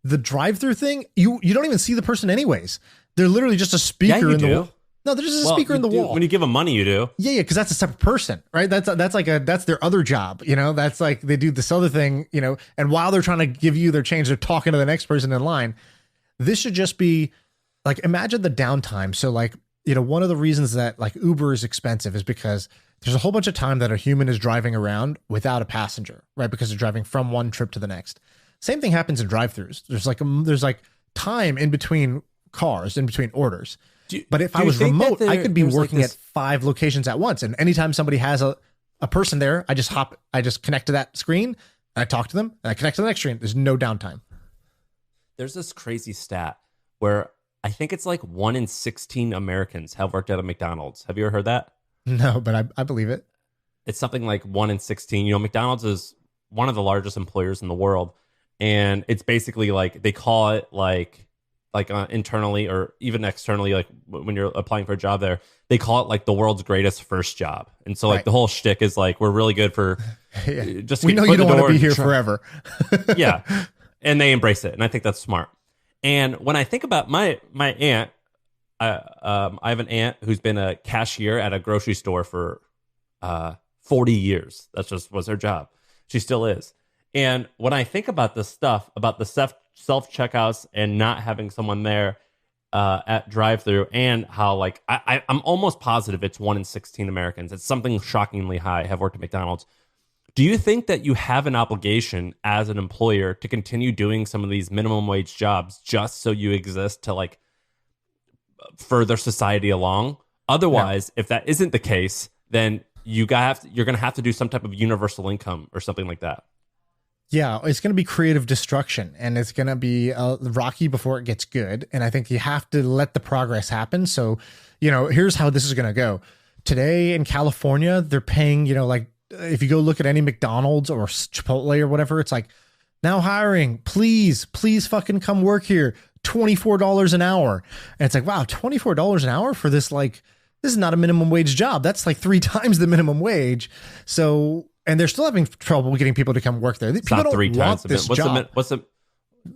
The drive-through thing, you don't even see the person anyways. They're literally just a speaker in the wall. No, they're just a speaker in the wall. When you give them money, you do. Yeah, because that's a separate person, right? That's their other job, you know? That's like they do this other thing, you know, and while they're trying to give you their change, they're talking to the next person in line. This should just be like, imagine the downtime. So like, you know, one of the reasons that like Uber is expensive is because there's a whole bunch of time that a human is driving around without a passenger, right? Because they're driving from one trip to the next. Same thing happens in drive-thrus. There's like time in between cars, in between orders. But if I was remote, I could be working at 5 locations at once. And anytime somebody has a person there, I just connect to that screen, and I talk to them, and I connect to the next screen. There's no downtime. There's this crazy stat where I think it's like 1 in 16 Americans have worked at a McDonald's. Have you ever heard that? No, but I believe it. It's something like 1 in 16. You know, McDonald's is one of the largest employers in the world. And it's basically like, they call it like internally or even externally, like when you're applying for a job there, they call it like the world's greatest first job. And so like the whole shtick is like, we're really good for just we know you don't want to be here forever. Yeah. And they embrace it. And I think that's smart. And when I think about my aunt, I have an aunt who's been a cashier at a grocery store for 40 years. That's just was her job. She still is. And when I think about this stuff, about the self-checkouts and not having someone there at drive-thru, and how like I'm almost positive it's 1 in 16 Americans. It's something shockingly high have worked at McDonald's. Do you think that you have an obligation as an employer to continue doing some of these minimum wage jobs just so you exist to like further society along? Otherwise, if that isn't the case, then you're going to have to do some type of universal income or something like that. Yeah, it's going to be creative destruction, and it's going to be rocky before it gets good. And I think you have to let the progress happen. So, you know, here's how this is going to go. Today in California, they're paying, you know, like if you go look at any McDonald's or Chipotle or whatever, it's like, now hiring, please fucking come work here. $24 an hour. And it's like, wow, $24 an hour for this, like, this is not a minimum wage job. That's like 3 times the minimum wage. So, and they're still having trouble getting people to come work there. It's people not don't 3 times want this job. What's the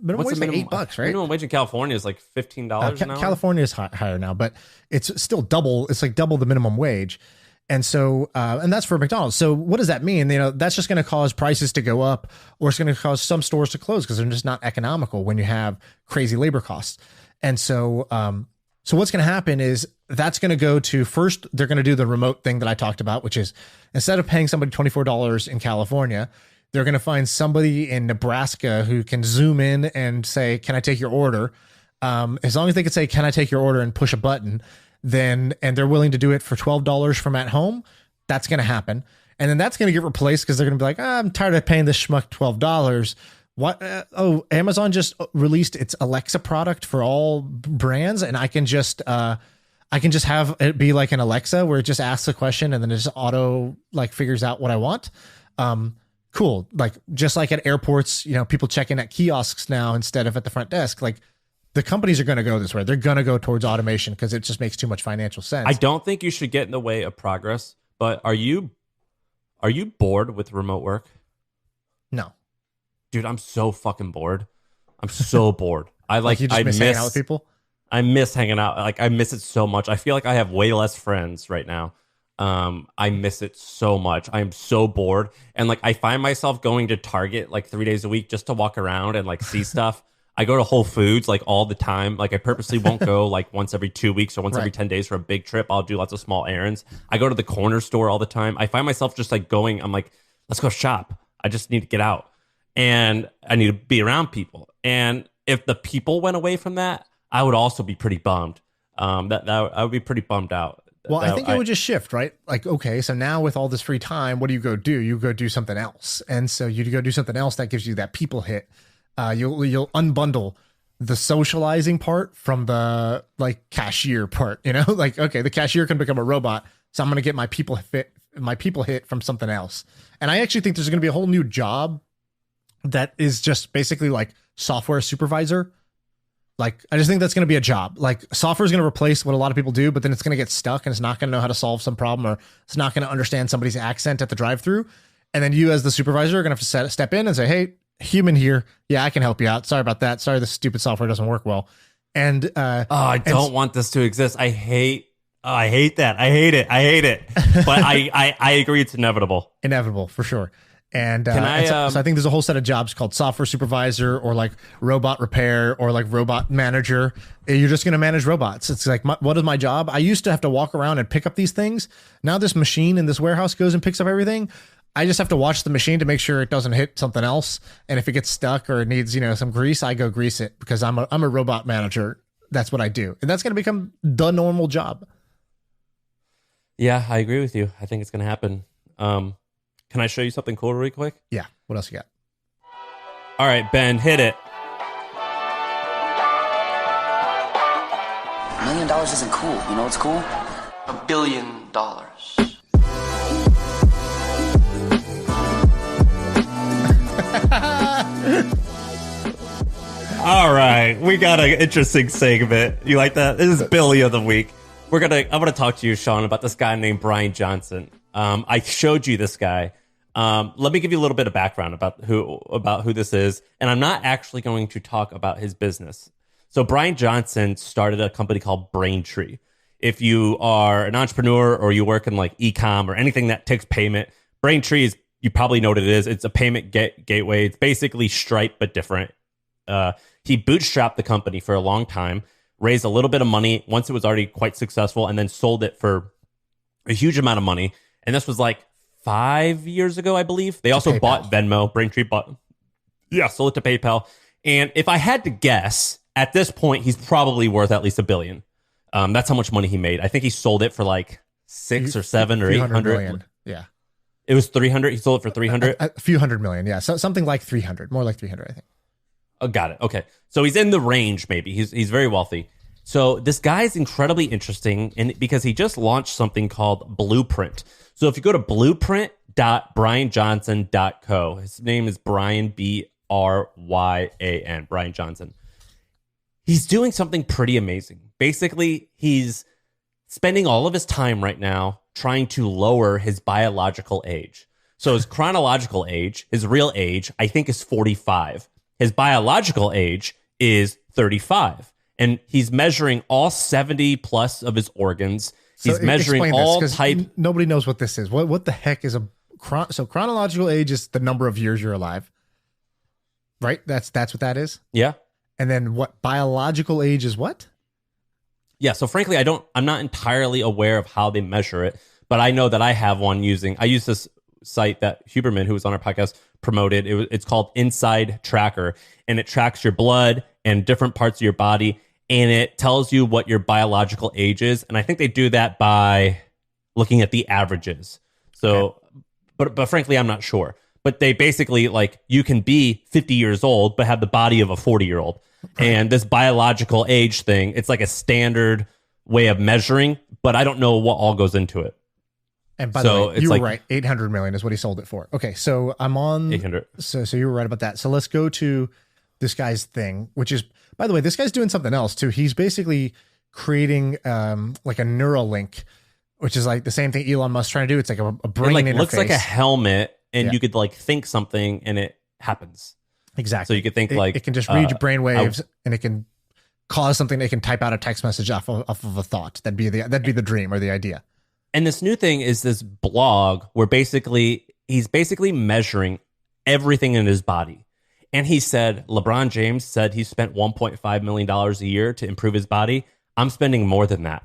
minimum wage? Like $8, right? Minimum wage in California is like $15 an hour. California is higher now, but it's still double. It's like double the minimum wage. And so, and that's for McDonald's. So what does that mean? That's just going to cause prices to go up, or it's going to cause some stores to close because they're just not economical when you have crazy labor costs. And so, so what's going to happen is that's going to go to first, they're going to do the remote thing that I talked about, which is instead of paying somebody $24 in California, they're going to find somebody in Nebraska who can zoom in and say, can I take your order? As long as they can say, can I take your order and push a button, and they're willing to do it for $12 from at home, that's going to happen. And then that's going to get replaced because they're going to be like, I'm tired of paying this schmuck $12. What? Amazon just released its Alexa product for all brands, and I can just have it be like an Alexa where it just asks a question and then it just auto figures out what I want. Cool. Just like at airports, people check in at kiosks now instead of at the front desk. The companies are going to go this way. They're going to go towards automation because it just makes too much financial sense. I don't think you should get in the way of progress, but are you bored with remote work? No. Dude, I'm so fucking bored. I'm so bored. I you just miss hanging out with people? I miss hanging out. I miss it so much. I feel like I have way less friends right now. I miss it so much. I am so bored. And I find myself going to Target 3 days a week just to walk around and see stuff. I go to Whole Foods all the time. I purposely won't go once every 2 weeks or once every 10 days for a big trip. I'll do lots of small errands. I go to the corner store all the time. I find myself just going, I'm let's go shop. I just need to get out and I need to be around people. And if the people went away from that, I would also be pretty bummed. That I would be pretty bummed out. Well, I think it would just shift, right? Okay, so now with all this free time, what do? You go do something else. And so you go do something else that gives you that people hit. You'll unbundle the socializing part from the cashier part, okay, the cashier can become a robot. So I'm going to get my people hit from something else. And I actually think there's going to be a whole new job that is just basically software supervisor. I just think that's going to be a job. Software is going to replace what a lot of people do, but then it's going to get stuck and it's not going to know how to solve some problem, or it's not going to understand somebody's accent at the drive-through. And then you as the supervisor are going to have to step in and say, hey, human here. Yeah, I can help you out. Sorry about that. Sorry, this stupid software doesn't work well. And I don't want this to exist. I hate that. I hate it. But I agree it's inevitable. Inevitable for sure. And so I think there's a whole set of jobs called software supervisor or robot repair or robot manager. You're just going to manage robots. It's what is my job? I used to have to walk around and pick up these things. Now this machine in this warehouse goes and picks up everything. I just have to watch the machine to make sure it doesn't hit something else. And if it gets stuck or it needs, some grease, I go grease it because I'm a robot manager. That's what I do. And that's going to become the normal job. Yeah, I agree with you. I think it's going to happen. Can I show you something cool really quick? Yeah. What else you got? All right, Ben, hit it. $1 million isn't cool. You know what's cool? $1 billion. All right, we got an interesting segment. You like that? This is Billy of the Week. I'm gonna talk to you, Shaan, about this guy named Bryan Johnson. I showed you this guy. Let me give you a little bit of background about who this is, and I'm not actually going to talk about his business. So Bryan Johnson started a company called Braintree. If you are an entrepreneur or you work in e-com or anything that takes payment, Braintree is, you probably know what it is. It's a payment gateway. It's basically Stripe but different. He bootstrapped the company for a long time, raised a little bit of money once it was already quite successful, and then sold it for a huge amount of money. And this was 5 years ago, I believe. They also bought Venmo. Braintree sold it to PayPal. And if I had to guess, at this point, he's probably worth at least $1 billion. That's how much money he made. I think he sold it for 6 or 7 or 800 million. Yeah. It was 300. He sold it for 300. A few hundred million. Yeah. So something like 300, more like 300, I think. Oh, got it. Okay. So he's in the range, maybe. He's very wealthy. So this guy is incredibly interesting because he just launched something called Blueprint. So if you go to blueprint.bryanjohnson.co, his name is Bryan, Bryan, Bryan Johnson. He's doing something pretty amazing. Basically, he's spending all of his time right now trying to lower his biological age. So his chronological age, his real age, I think is 45. His biological age is 35. And he's measuring all 70 plus of his organs. He's measuring explain all this, type. Nobody knows what this is. What the heck is so chronological age is the number of years you're alive, right? That's what that is. Yeah. And then what biological age is what? Yeah. So frankly, I'm not entirely aware of how they measure it, but I know that I have one I use this site that Huberman, who was on our podcast, promoted. It's called Inside Tracker, and it tracks your blood and different parts of your body, and it tells you what your biological age is. And I think they do that by looking at the averages. So, but frankly, I'm not sure. But they basically, like, you can be 50 years old, but have the body of a 40-year-old. Right. And this biological age thing, it's like a standard way of measuring, but I don't know what all goes into it. And by the way, you were right. 800 million is what he sold it for. Okay, so I'm on 800. So you were right about that. So let's go to this guy's thing, which is, by the way, this guy's doing something else too. He's basically creating like a Neuralink, which is like the same thing Elon Musk's trying to do. It's like a brain interface. It looks like a helmet, and you could like think something, and it happens. Exactly. So you could think it can just read your brain waves, and it can cause something. It can type out a text message off of a thought. That'd be the dream or the idea. And this new thing is this blog where he's basically measuring everything in his body. And he said, LeBron James said he spent $1.5 million a year to improve his body. I'm spending more than that.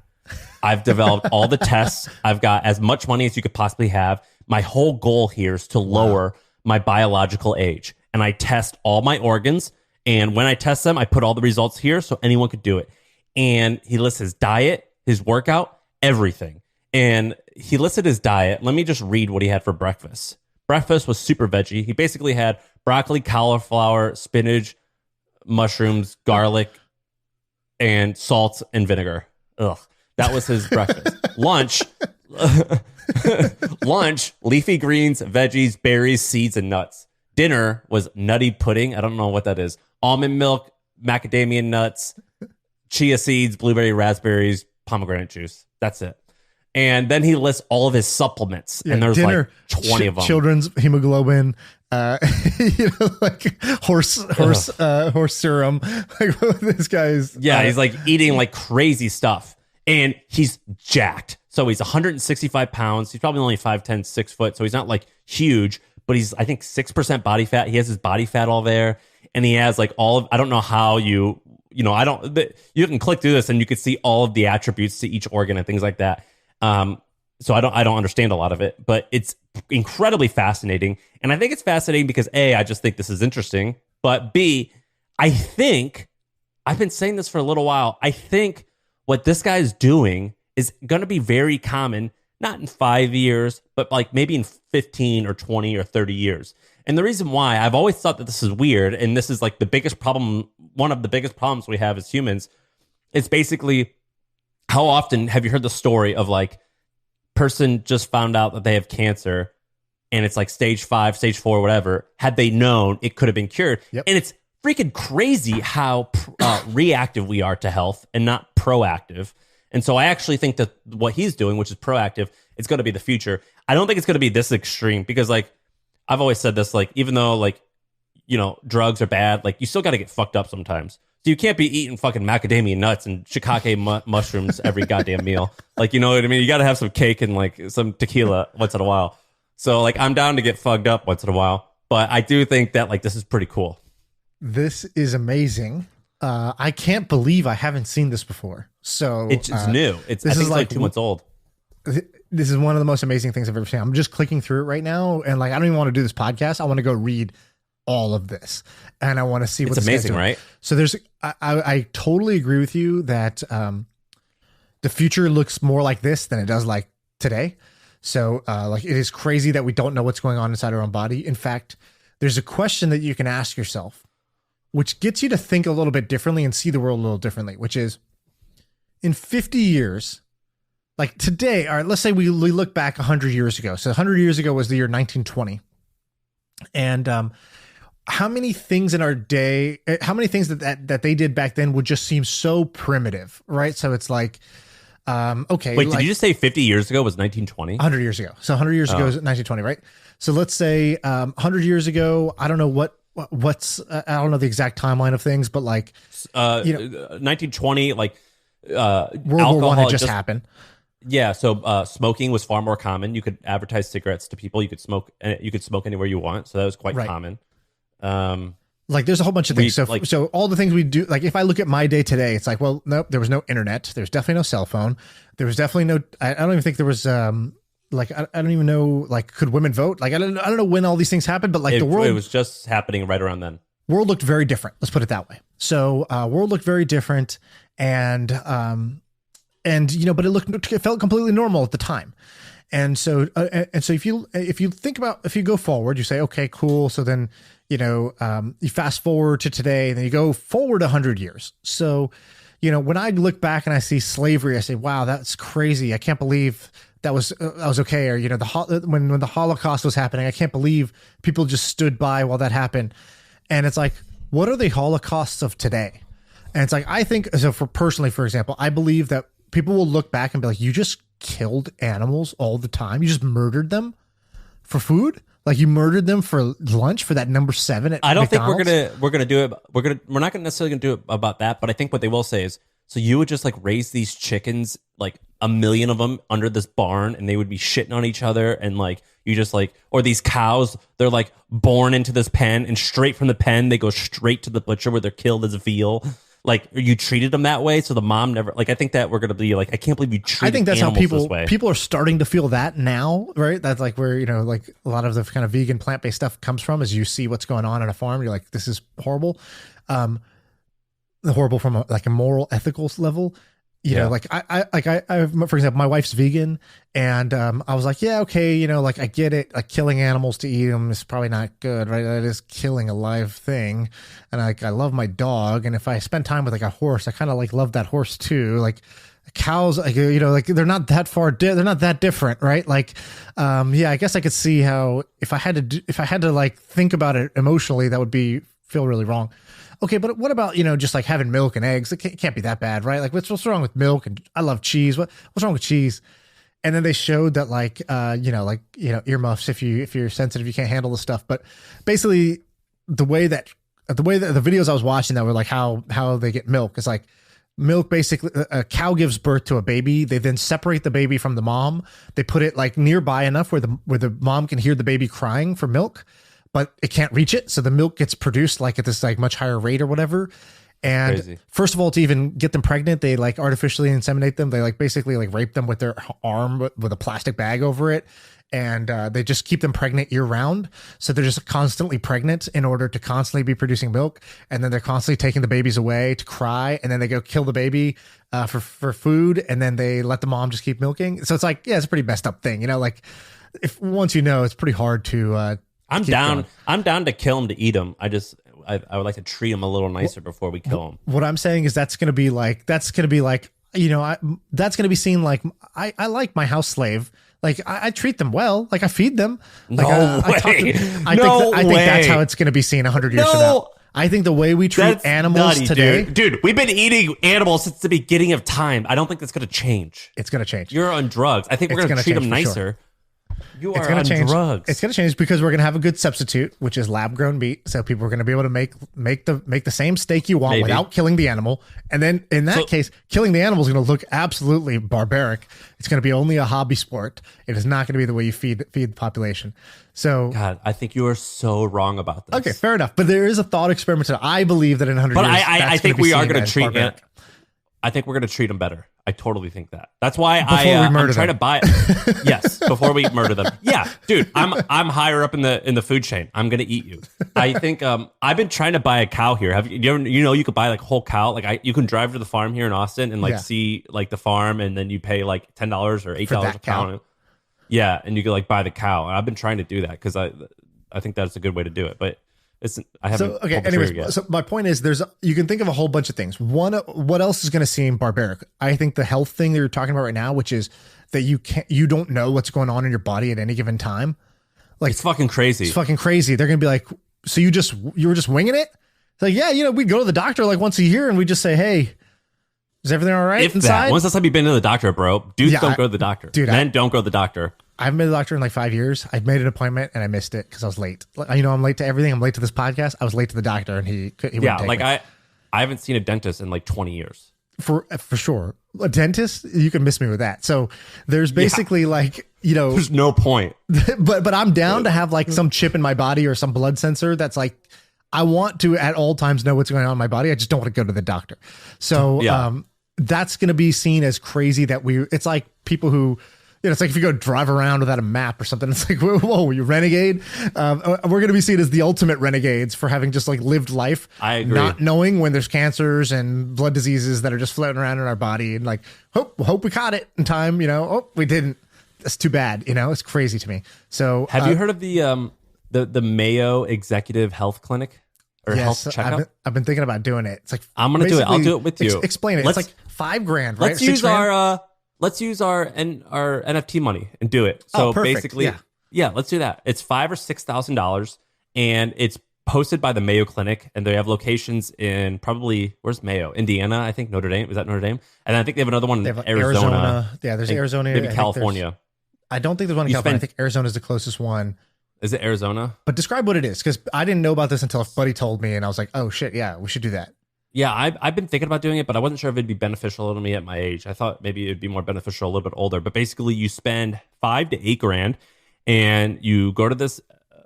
I've developed all the tests. I've got as much money as you could possibly have. My whole goal here is to lower my biological age. And I test all my organs. And when I test them, I put all the results here so anyone could do it. And he lists his diet, his workout, everything. And he listed his diet. Let me just read what he had for breakfast. Breakfast was super veggie. He basically had broccoli, cauliflower, spinach, mushrooms, garlic, and salt and vinegar. Ugh. That was his breakfast. Lunch, leafy greens, veggies, berries, seeds, and nuts. Dinner was nutty pudding. I don't know what that is. Almond milk, macadamia nuts, chia seeds, blueberry, raspberries, pomegranate juice. That's it. And then he lists all of his supplements, and there's dinner, like 20 of them. Children's hemoglobin, like horse serum. Like this guy's. Yeah, he's like eating like crazy stuff, and he's jacked. So he's 165 pounds. He's probably only 5'10", 6 foot. So he's not like huge, but he's, I think, 6% body fat. He has his body fat all there, and he has like all of. I don't know how you can click through this and you could see all of the attributes to each organ and things like that. So I don't understand a lot of it, but it's incredibly fascinating. And I think it's fascinating because A, I just think this is interesting, but B, I think I've been saying this for a little while. I think what this guy's doing is going to be very common, not in 5 years, but like maybe in 15 or 20 or 30 years. And the reason why I've always thought that this is weird, and this is like the biggest problem, one of the biggest problems we have as humans, is basically, how often have you heard the story of like person just found out that they have cancer and it's like stage 5, stage 4, whatever. Had they known, it could have been cured. Yep. And it's freaking crazy how reactive we are to health and not proactive. And so I actually think that what he's doing, which is proactive, it's going to be the future. I don't think it's going to be this extreme because like I've always said this, like even though like, drugs are bad, like you still got to get fucked up sometimes. So you can't be eating fucking macadamia nuts and shiitake mushrooms every goddamn meal. Like, you know what I mean? You got to have some cake and like some tequila once in a while. So like, I'm down to get fucked up once in a while, but I do think that like, this is pretty cool. This is amazing. I can't believe I haven't seen this before. So it's new. I think it's like 2 months old. This is one of the most amazing things I've ever seen. I'm just clicking through it right now. And like, I don't even want to do this podcast. I want to go read all of this, and I want to see what's amazing, right? So I totally agree with you that the future looks more like this than it does like today. So like it is crazy that we don't know what's going on inside our own body. In fact, there's a question that you can ask yourself, which gets you to think a little bit differently and see the world a little differently, which is in 50 years, like today, all right, let's say we look back 100 years ago. So 100 years ago was the year 1920. And how many things in our day, how many things that they did back then would just seem so primitive, right? So it's like, okay. Wait, did you just say 50 years ago was 1920? 100 years ago. So 100 years ago is 1920, right? So let's say 100 years ago, I don't know what's, I don't know the exact timeline of things, but like, 1920, like, World War I had just happened. Yeah, so smoking was far more common. You could advertise cigarettes to people. You could smoke anywhere you want. So that was quite common. Like there's a whole bunch of things. We- So all the things we do, like if I look at my day today, it's like, well, nope, there was no internet. There's definitely no cell phone. There was definitely no, I don't even think there was, like, I don't even know, like, could women vote? Like, I don't know when all these things happened, but like it the world. It was just happening right around then. World looked very different. Let's put it that way. So world looked very different, and but it felt completely normal at the time. And so if you go forward, you say, okay, cool. So then, you fast forward to today, and then you go forward 100 years. So, when I look back and I see slavery, I say, wow, that's crazy. I can't believe that was okay. Or, when the Holocaust was happening, I can't believe people just stood by while that happened. And it's like, what are the Holocausts of today? And it's like, I think, so for example, I believe that people will look back and be like, you just killed animals all the time. You just murdered them for food. Like you murdered them for lunch for that number 7 at I don't McDonald's. think we're gonna do it. We're not gonna necessarily do it about that. But I think what they will say is, so you would just like raise these chickens, like a million of them under this barn, and they would be shitting on each other, and like you just like, or these cows, they're like born into this pen, and straight from the pen they go straight to the butcher where they're killed as veal. Like you treated them that way, so the mom never. Like I think that we're gonna be like, I can't believe you treated. I think that's how animals this way. people are starting to feel that now, right? That's like where like a lot of the kind of vegan plant based stuff comes from. As you see what's going on a farm, you're like, this is horrible, horrible from a moral, ethical level. Like I, for example, my wife's vegan, and I was like, yeah, okay, like I get it, like killing animals to eat them is probably not good, right? That is killing a live thing, and I love my dog, and if I spend time with like a horse, I kind of like love that horse too. Like cows, like like they're not that far, they're not that different, right? Like, yeah, I guess I could see how if I had to like think about it emotionally, that would feel really wrong. Okay, but what about, just like having milk and eggs? It can't be that bad, right? Like, what's wrong with milk? And I love cheese. What's wrong with cheese? And then they showed that, like, earmuffs, if you're sensitive, you can't handle the stuff. But basically, the way that the videos I was watching that were like how they get milk is like milk. Basically, a cow gives birth to a baby. They then separate the baby from the mom. They put it like nearby enough where the mom can hear the baby crying for milk, but it can't reach it. So the milk gets produced like at this like much higher rate or whatever. And crazy. First of all, to even get them pregnant, they like artificially inseminate them. They like basically like rape them with their arm with a plastic bag over it. And they just keep them pregnant year round. So they're just constantly pregnant in order to constantly be producing milk. And then they're constantly taking the babies away to cry. And then they go kill the baby for food. And then they let the mom just keep milking. So it's like, yeah, it's a pretty messed up thing. Like if once it's pretty hard to I'm down to kill them to eat them. I would like to treat them a little nicer before we kill them. What I'm saying is that's going to be like that's going to be seen like I like my house slave. Like I treat them well. Like I feed them. Like, no way. I think that's how it's going to be seen 100 years from now. I think the way we treat animals nutty, today, dude, we've been eating animals since the beginning of time. I don't think that's going to change. It's going to change. You're on drugs. I think we're going to treat them nicer. Sure. You are on drugs. It's going to change because we're going to have a good substitute, which is lab grown meat. So people are going to be able to make the same steak you want without killing the animal. And then in that case, killing the animal is going to look absolutely barbaric. It's going to be only a hobby sport. It is not going to be the way you feed the population. So God, I think you are so wrong about this. Okay, fair enough. But there is a thought experiment that I believe that in 100 years, I think we are going to treat it. I think we're going to treat them better. I totally think that. That's why I'm trying to buy it. Yes, before we murder them. Yeah, dude, I'm higher up in the food chain. I'm going to eat you. I think I've been trying to buy a cow here. Have you ever, you could buy like a whole cow. Like you can drive to the farm here in Austin and like see like the farm, and then you pay like $10 or $8 a pound. Yeah, and you can like buy the cow. And I've been trying to do that because I think that's a good way to do it. But I haven't. Anyways, so my point is, you can think of a whole bunch of things. One, what else is going to seem barbaric? I think the health thing that you're talking about right now, which is that you don't know what's going on in your body at any given time. Like it's fucking crazy. It's fucking crazy. They're going to be like, so you were just winging it? It's like, yeah, we go to the doctor like once a year and we just say, hey, is everything all right inside? When's the last time you've been to the doctor, bro? Dudes don't go to the doctor. Men don't go to the doctor. I haven't been to the doctor in like 5 years. I made an appointment and I missed it because I was late. I'm late to everything. I'm late to this podcast. I was late to the doctor and he wouldn't take me. I haven't seen a dentist in like 20 years. for sure. A dentist, you can miss me with that. So there's basically like, you know, there's no point. but I'm down to have like some chip in my body or some blood sensor that's like, I want to at all times know what's going on in my body. I just don't want to go to the doctor. So that's going to be seen as crazy that it's like people who, you know, it's like if you go drive around without a map or something, it's like, whoa, you renegade. We're going to be seen as the ultimate renegades for having just like lived life. I agree. Not knowing when there's cancers and blood diseases that are just floating around in our body and like, hope we caught it in time. You know, we didn't. That's too bad. You know, it's crazy to me. So have you heard of the Mayo Executive Health Clinic or health checkup? I've been thinking about doing it. It's like, I'm going to do it. I'll do it with you. Explain it. It's like $5,000, right? Let's use our NFT money and do it. So basically, let's do that. It's $5,000 or $6,000, and it's posted by the Mayo Clinic, and they have locations in probably where's Mayo, Indiana, I think Notre Dame. Is that Notre Dame? And I think they have another one in Arizona. Yeah, there's Arizona, maybe California. I don't think there's one in California. I think Arizona is the closest one. Is it Arizona? But describe what it is, because I didn't know about this until a buddy told me, and I was like, oh shit, yeah, we should do that. Yeah, I've been thinking about doing it, but I wasn't sure if it'd be beneficial to me at my age. I thought maybe it'd be more beneficial a little bit older. But basically, you spend $5,000 to $8,000, and you go to this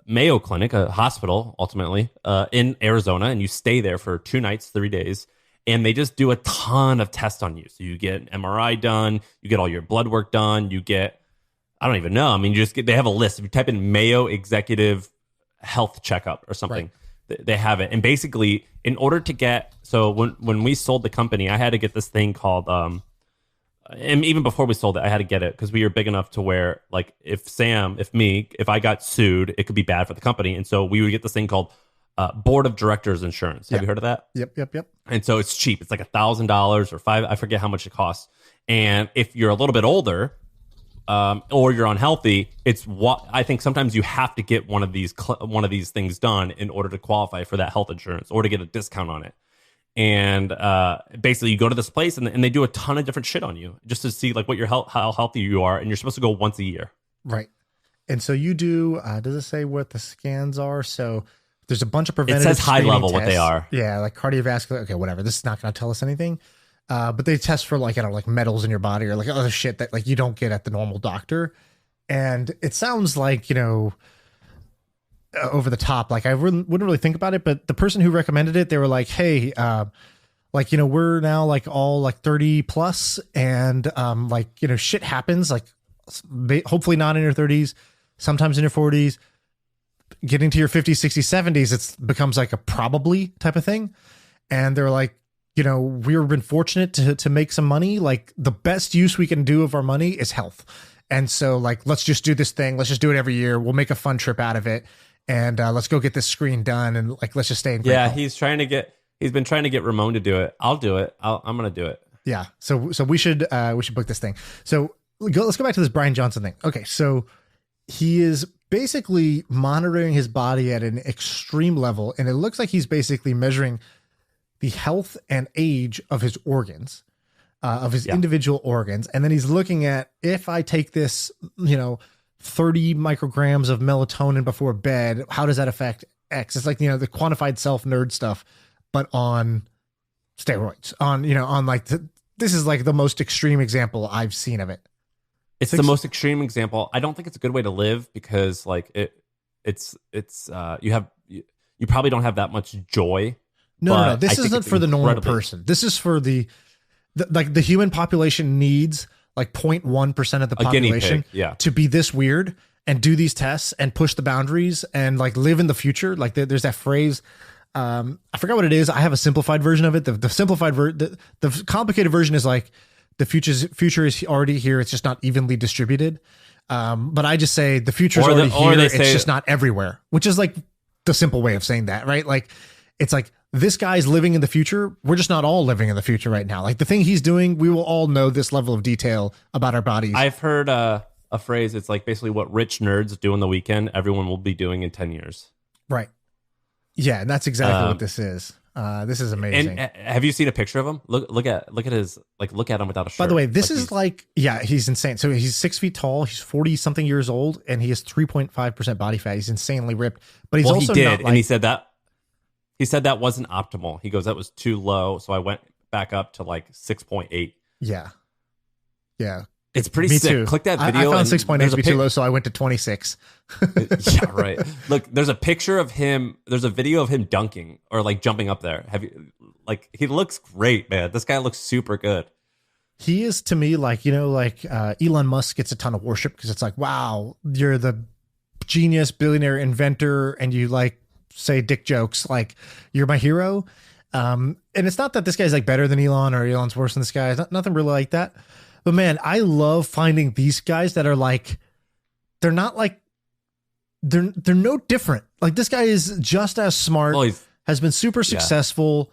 Mayo Clinic, a hospital, ultimately, in Arizona, and you stay there for 2 nights, 3 days, and they just do a ton of tests on you. So you get an MRI done, you get all your blood work done, you get, I don't even know. I mean, they have a list. If you type in Mayo Executive Health Checkup or something, they have it. And basically, in order to get, so when we sold the company, I had to get this thing called, and even before we sold it, I had to get it because we were big enough to where, like, if I got sued, it could be bad for the company. And so we would get this thing called Board of Directors Insurance. Have you heard of that? Yep. And so it's cheap. It's like $1,000 or $5,000. I forget how much it costs. And if you're a little bit older, or you're unhealthy, I think sometimes you have to get one of these things done in order to qualify for that health insurance or to get a discount on it. And basically, you go to this place and they do a ton of different shit on you just to see like how healthy you are, and you're supposed to go once a year. Right. And so you do. Does it say what the scans are? So there's a bunch of preventative. It says high level tests. what they are. Yeah, like cardiovascular. Okay, whatever. This is not going to tell us anything. But they test for like, I don't know, like metals in your body or like other shit that like you don't get at the normal doctor. And it sounds like, you know, over the top. Like I wouldn't really think about it, but the person who recommended it, they were like, hey, like, you know, we're now like all like 30 plus and like, you know, shit happens, like hopefully not in your 30s, sometimes in your 40s, getting to your 50s, 60s, 70s, it becomes like a probably type of thing. And they're like, you know, we've been fortunate to make some money. Like the best use we can do of our money is health. And so like, let's just do this thing. Let's just do it every year. We'll make a fun trip out of it. And let's go get this screen done. And like, let's just stay in. Yeah. He's been trying to get Ramon to do it. I'll do it. I'm going to do it. Yeah. So we should book this thing. So let's go back to this Bryan Johnson thing. Okay. So he is basically monitoring his body at an extreme level. And it looks like he's basically measuring the health and age of his organs, of his individual organs. And then he's looking at, if I take this, you know, 30 micrograms of melatonin before bed, how does that affect X? It's like, you know, the quantified self nerd stuff, but on steroids, on like, this is like the most extreme example I've seen of it. It's the most extreme example. I don't think it's a good way to live because like it's you probably don't have that much joy. No. This isn't for the normal person. This is for the human population needs like 0.1% of the population to be this weird and do these tests and push the boundaries and like live in the future. Like there's that phrase. I forgot what it is. I have a simplified version of it. The simplified the complicated version is like the future is already here. It's just not evenly distributed. But I just say the future is already here. It's just not everywhere, which is like the simple way of saying that, right? Like it's like, this guy's living in the future. We're just not all living in the future right now. Like the thing he's doing, we will all know this level of detail about our bodies. I've heard a phrase. It's like basically what rich nerds do on the weekend, everyone will be doing in 10 years. Right. Yeah. And that's exactly what this is. This is amazing. And have you seen a picture of him? Look at his, like, look at him without a shirt. By the way, this is like, yeah, he's insane. So he's 6 feet tall. He's 40 something years old and he has 3.5% body fat. He's insanely ripped, but he's also he did. not like, and he said that wasn't optimal. He goes, that was too low. So I went back up to like 6.8. Yeah. It's pretty Me sick. too. Click that video. I found 6.8 to be too low, pic- so I went to 26. Yeah, right. Look, there's a picture of him. There's a video of him dunking or like jumping up there. Have you? Like, he looks great, man. This guy looks super good. He is, to me, like, Elon Musk gets a ton of worship because it's like, wow, you're the genius billionaire inventor, and you like say dick jokes, like you're my hero. And it's not that this guy's like better than Elon or Elon's worse than this guy. It's nothing really like that. But man, I love finding these guys that are like, they're not like, they're no different. Like, this guy is just as smart, has been super successful.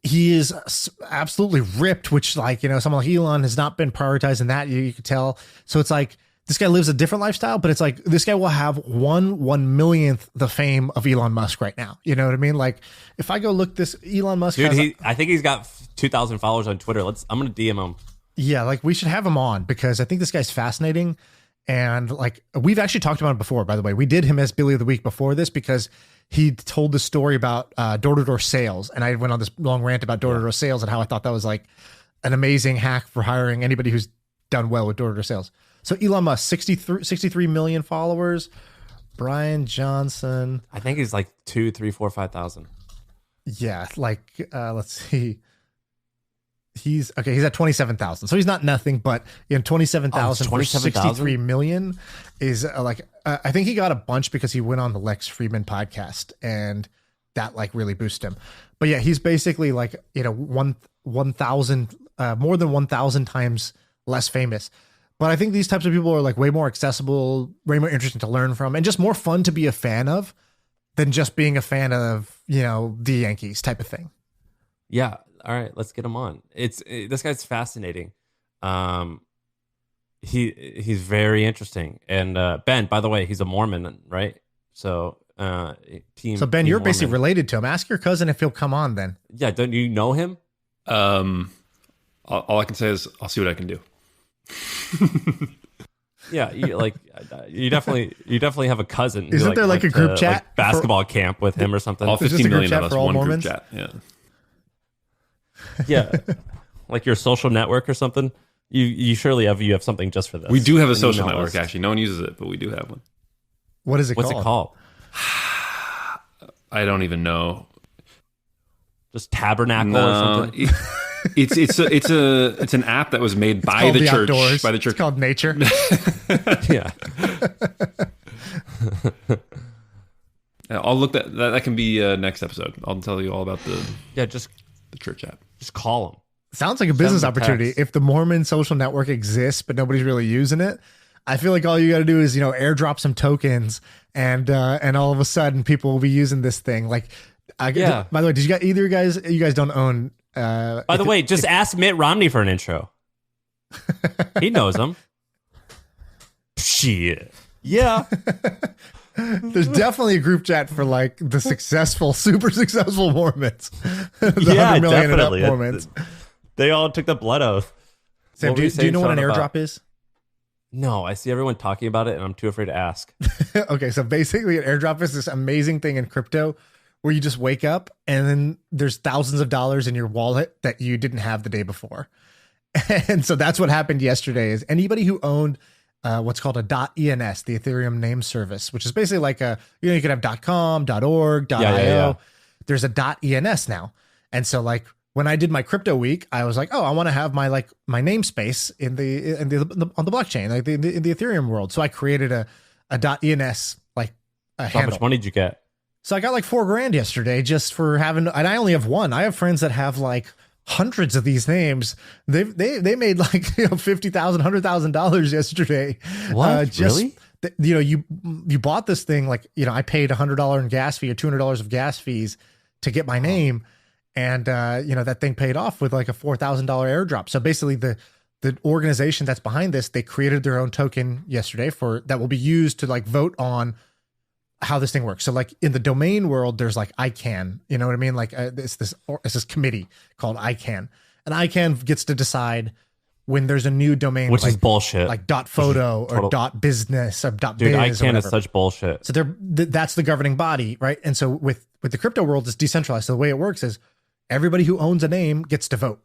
He is absolutely ripped, which, like, someone like Elon has not been prioritizing that. You could tell. So it's like, this guy lives a different lifestyle, but it's like, this guy will have 1/1,000,000th the fame of Elon Musk right now. You know what I mean? Like, if I go look this, Elon Musk, dude, I think he's got 2,000 followers on Twitter. I'm going to DM him. Yeah, like, we should have him on because I think this guy's fascinating. And like, we've actually talked about it before, by the way. We did him as Billy of the Week before this because he told the story about door-to-door sales. And I went on this long rant about door-to-door sales and how I thought that was like an amazing hack for hiring anybody who's done well with door-to-door sales. So Elon Musk, 63 million followers. Bryan Johnson, I think he's like 2, 3, 4, 5,000. Yeah, like, let's see. He's at 27,000. So he's not nothing, but 27,000 for 63 million is I think he got a bunch because he went on the Lex Friedman podcast and that like really boosted him. But yeah, he's basically like, 1,000, more than 1,000 times less famous. But I think these types of people are like way more accessible, way more interesting to learn from, and just more fun to be a fan of than just being a fan of, the Yankees type of thing. Yeah. All right, let's get him on. This guy's fascinating. He's very interesting. And Ben, by the way, he's a Mormon, right? So Ben, you're Mormon. basically related to him. Ask your cousin if he'll come on then. Yeah, don't you know him? All I can say is I'll see what I can do. Yeah, you definitely have a cousin. Who, Isn't there like a group chat, like basketball camp with him or something? All 15 million of us, one Mormons? group chat. Yeah. Yeah, like your social network or something. You surely have something just for this. We do have a social network, actually. No one uses it, but we do have one. What is it What's called? it called? I don't even know. Just Tabernacle or something. It's an app that was made by the church. Outdoors. By the church. It's called Nature. Yeah. I'll look that can be next episode. I'll tell you all about the church app. Just call him. Sounds like a business Send him a opportunity. text. If the Mormon social network exists, but nobody's really using it, I feel like all you got to do is, airdrop some tokens and all of a sudden people will be using this thing. Like, by the way, did you guys don't own, by the way, just ask Mitt Romney for an intro. He knows him. Shit. Yeah. there's definitely a group chat for like the successful, super successful Mormons. The Yeah, 100 million and up definitely. Mormons. They all took the blood oath. Sam, What do were you saying, know what an Shaan, airdrop about- is? No, I see everyone talking about it and I'm too afraid to ask. Okay, so basically an airdrop is this amazing thing in crypto where you just wake up and then there's thousands of dollars in your wallet that you didn't have the day before. And so that's what happened yesterday is anybody who owned what's called a .ens, the Ethereum name service, which is basically like you could have .com, .org, .io. Yeah. There's a .ens now. And so like when I did my crypto week, I was like, oh, I want to have my namespace in the on the blockchain, like in the Ethereum world. So I created a .ens How handle. much money did you get? So I got like $4,000 yesterday just for having, and I only have one. I have friends that have like hundreds of these names. They made like $50,000, $100,000 yesterday. What? Really? You bought this thing like I paid $100 in gas fee or $200 of gas fees to get my name, and that thing paid off with like a $4,000 airdrop. So basically the organization that's behind this, they created their own token yesterday that will be used to like vote on how this thing works. So like in the domain world, there's like ICANN, you know what I mean? Like it's this committee called ICANN, and ICANN gets to decide when there's a new domain, Which is bullshit. like .photo or .business or Dude, .biz or ICANN whatever. is such bullshit. So that's the governing body, right? And so with the crypto world, it's decentralized. So the way it works is everybody who owns a name gets to vote,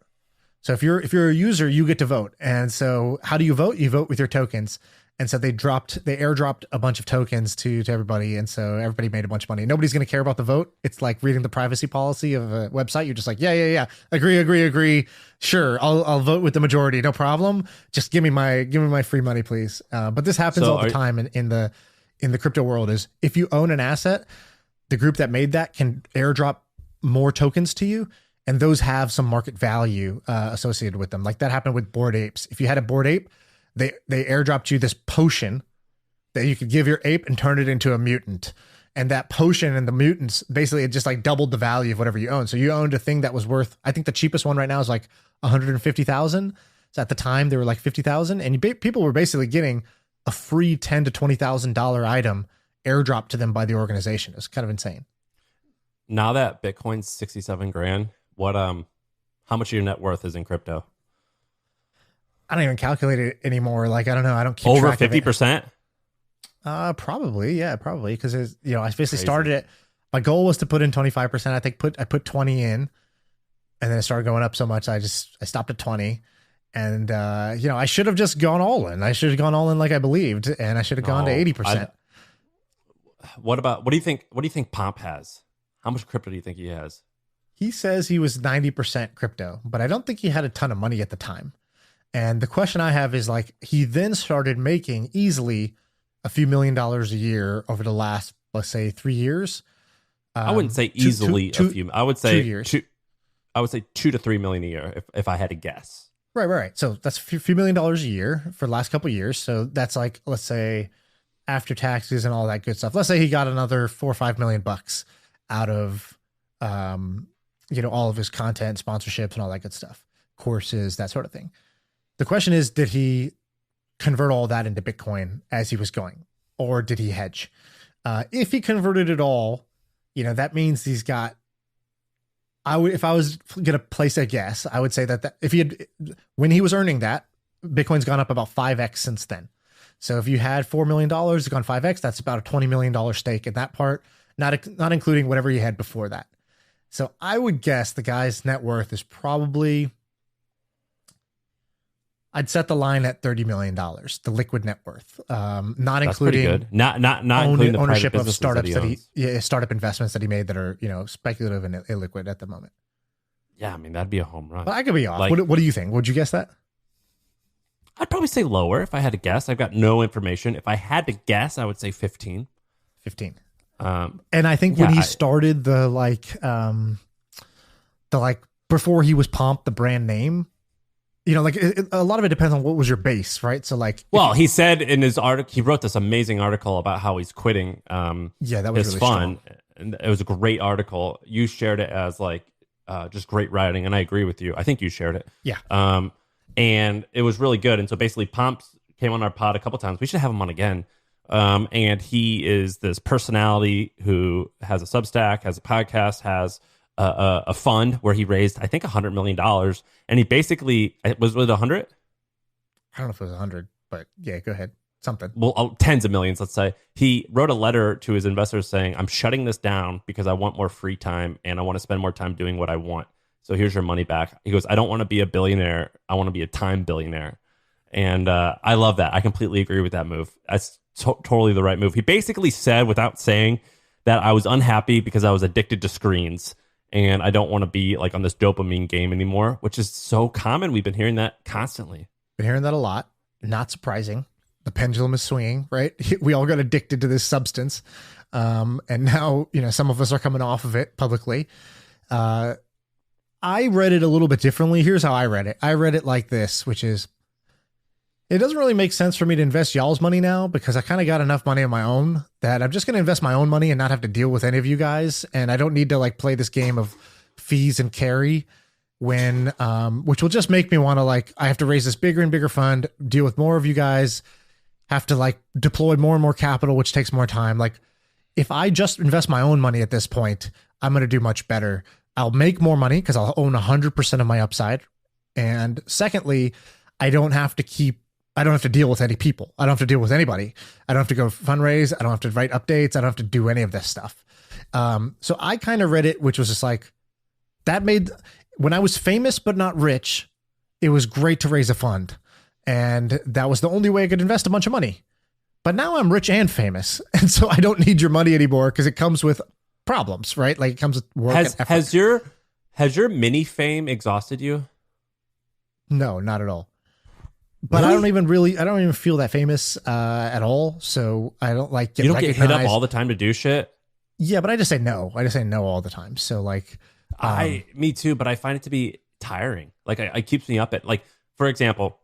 So if you're a user, you get to vote. And so how do you vote? You vote with your tokens. And so they airdropped a bunch of tokens to everybody. And so everybody made a bunch of money. Nobody's going to care about the vote. It's like reading the privacy policy of a website. You're just like, yeah. Agree. Sure. I'll vote with the majority. No problem. Just give me my free money, please. But this happens all the time in the crypto world. Is if you own an asset, the group that made that can airdrop more tokens to you. And those have some market value associated with them. Like that happened with Bored Apes. If you had a Bored Ape, they airdropped you this potion that you could give your ape and turn it into a mutant. And that potion and the mutants, basically it just like doubled the value of whatever you own. So you owned a thing that was worth, I think the cheapest one right now is like 150,000. So at the time they were like 50,000, and people were basically getting a free $10,000 to $20,000 item airdropped to them by the organization. It's kind of insane. Now that Bitcoin's 67 grand, how much of your net worth is in crypto? I don't even calculate it anymore. Like, I don't know. I don't keep over track 50%. Probably. Yeah, probably. Cause I basically started it. My goal was to put in 25%. I think I put 20 in, and then it started going up so much. I stopped at 20, and I should have just gone all in. I should have gone all in like I believed, and I should have gone to 80%. What do you think Pomp has? How much crypto do you think he has? He says he was 90% crypto, but I don't think he had a ton of money at the time. And the question I have is, like, he then started making easily a few $1 million a year over the last, let's say, 3 years. I wouldn't say easily a few. I would say 2 years. I would say $2 to $3 million a year if I had to guess. Right. So that's a few $1 million a year for the last couple of years. So that's like, let's say, after taxes and all that good stuff. Let's say he got another $4 or $5 million bucks out of, all of his content, sponsorships, and all that good stuff, courses, that sort of thing. The question is, did he convert all that into Bitcoin as he was going, or did he hedge? If he converted it all, that means he's got. If I was gonna place a guess, I would say that if he had, when he was earning that, Bitcoin's gone up about 5x since then. So if you had $4 million, it's gone 5x. That's about a $20 million stake in that part, not including whatever you had before that. So I would guess the guy's net worth is probably, I'd set the line at $30 million, the liquid net worth, not That's including good. Not including the ownership of startups startup investments that he made that are speculative and illiquid at the moment. Yeah, I mean that'd be a home run. But I could be off. Like, what do you think? Would you guess that? I'd probably say lower if I had to guess. I've got no information. If I had to guess, I would say 15. 15. And I think when he started before he was Pomp, the brand name, a lot of it depends on what was your base, right? So he said in his article, he wrote this amazing article about how he's quitting. That was really fun. Strong. And it was a great article. You shared it as just great writing. And I agree with you. I think you shared it. Yeah. And it was really good. And so basically Pomp came on our pod a couple times. We should have him on again. And he is this personality who has a Substack, has a podcast, has a fund where he raised, I think, $100 million. And he basically, was it 100? I don't know if it was 100, but yeah, go ahead. Something. Well, tens of millions, let's say. He wrote a letter to his investors saying, I'm shutting this down because I want more free time and I want to spend more time doing what I want. So here's your money back. He goes, I don't want to be a billionaire. I want to be a time billionaire. And I love that. I completely agree with that move. That's totally the right move. He basically said, without saying, that I was unhappy because I was addicted to screens and I don't want to be on this dopamine game anymore, which is so common. We've been hearing that constantly. Been hearing that a lot. Not surprising. The pendulum is swinging, right? We all got addicted to this substance. And now, some of us are coming off of it publicly. I read it a little bit differently. Here's how I read it. I read it like this, which is, it doesn't really make sense for me to invest y'all's money now because I kind of got enough money of my own that I'm just going to invest my own money and not have to deal with any of you guys. And I don't need to play this game of fees and carry when, which will just make me want to I have to raise this bigger and bigger fund, deal with more of you guys, have to deploy more and more capital, which takes more time. If I just invest my own money at this point, I'm going to do much better. I'll make more money because I'll own 100% of my upside. And secondly, I don't have to deal with any people. I don't have to deal with anybody. I don't have to go fundraise. I don't have to write updates. I don't have to do any of this stuff. So I kind of read it, which was just that made, when I was famous but not rich, it was great to raise a fund. And that was the only way I could invest a bunch of money. But now I'm rich and famous. And so I don't need your money anymore because it comes with problems, right? Like it comes with work and effort. Has your mini fame exhausted you? No, not at all. But really? I don't even feel that famous at all. So I don't like get You don't recognized. get hit up all the time to do shit? Yeah, but I just say no. I just say no all the time. So like me too, but I find it to be tiring. Like it keeps me up at, like, for example,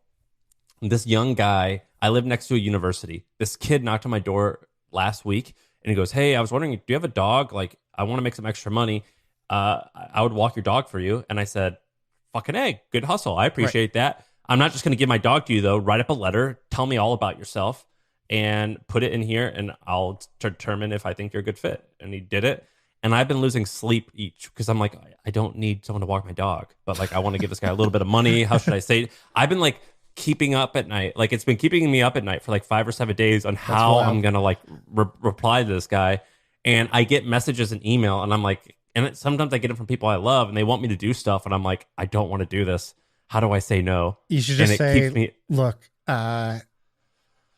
this young guy, I live next to a university. This kid knocked on my door last week and he goes, "Hey, I was wondering, do you have a dog? Like, I want to make some extra money. I would walk your dog for you." And I said, "Fucking A, good hustle. I appreciate that. I'm not just going to give my dog to you though. Write up a letter, tell me all about yourself and put it in here and I'll determine if I think you're a good fit." And he did it. And I've been losing sleep each because I'm like, I don't need someone to walk my dog, but like, I want to give this guy a little bit of money. How should I say it? I've been like keeping up at night. Like it's been keeping me up at night for like 5 or 7 days on how I'm going to like reply to this guy. And I get messages and email and I'm like, and sometimes I get it from people I love and they want me to do stuff. And I'm like, I don't want to do this. How do I say no? You should just say, look,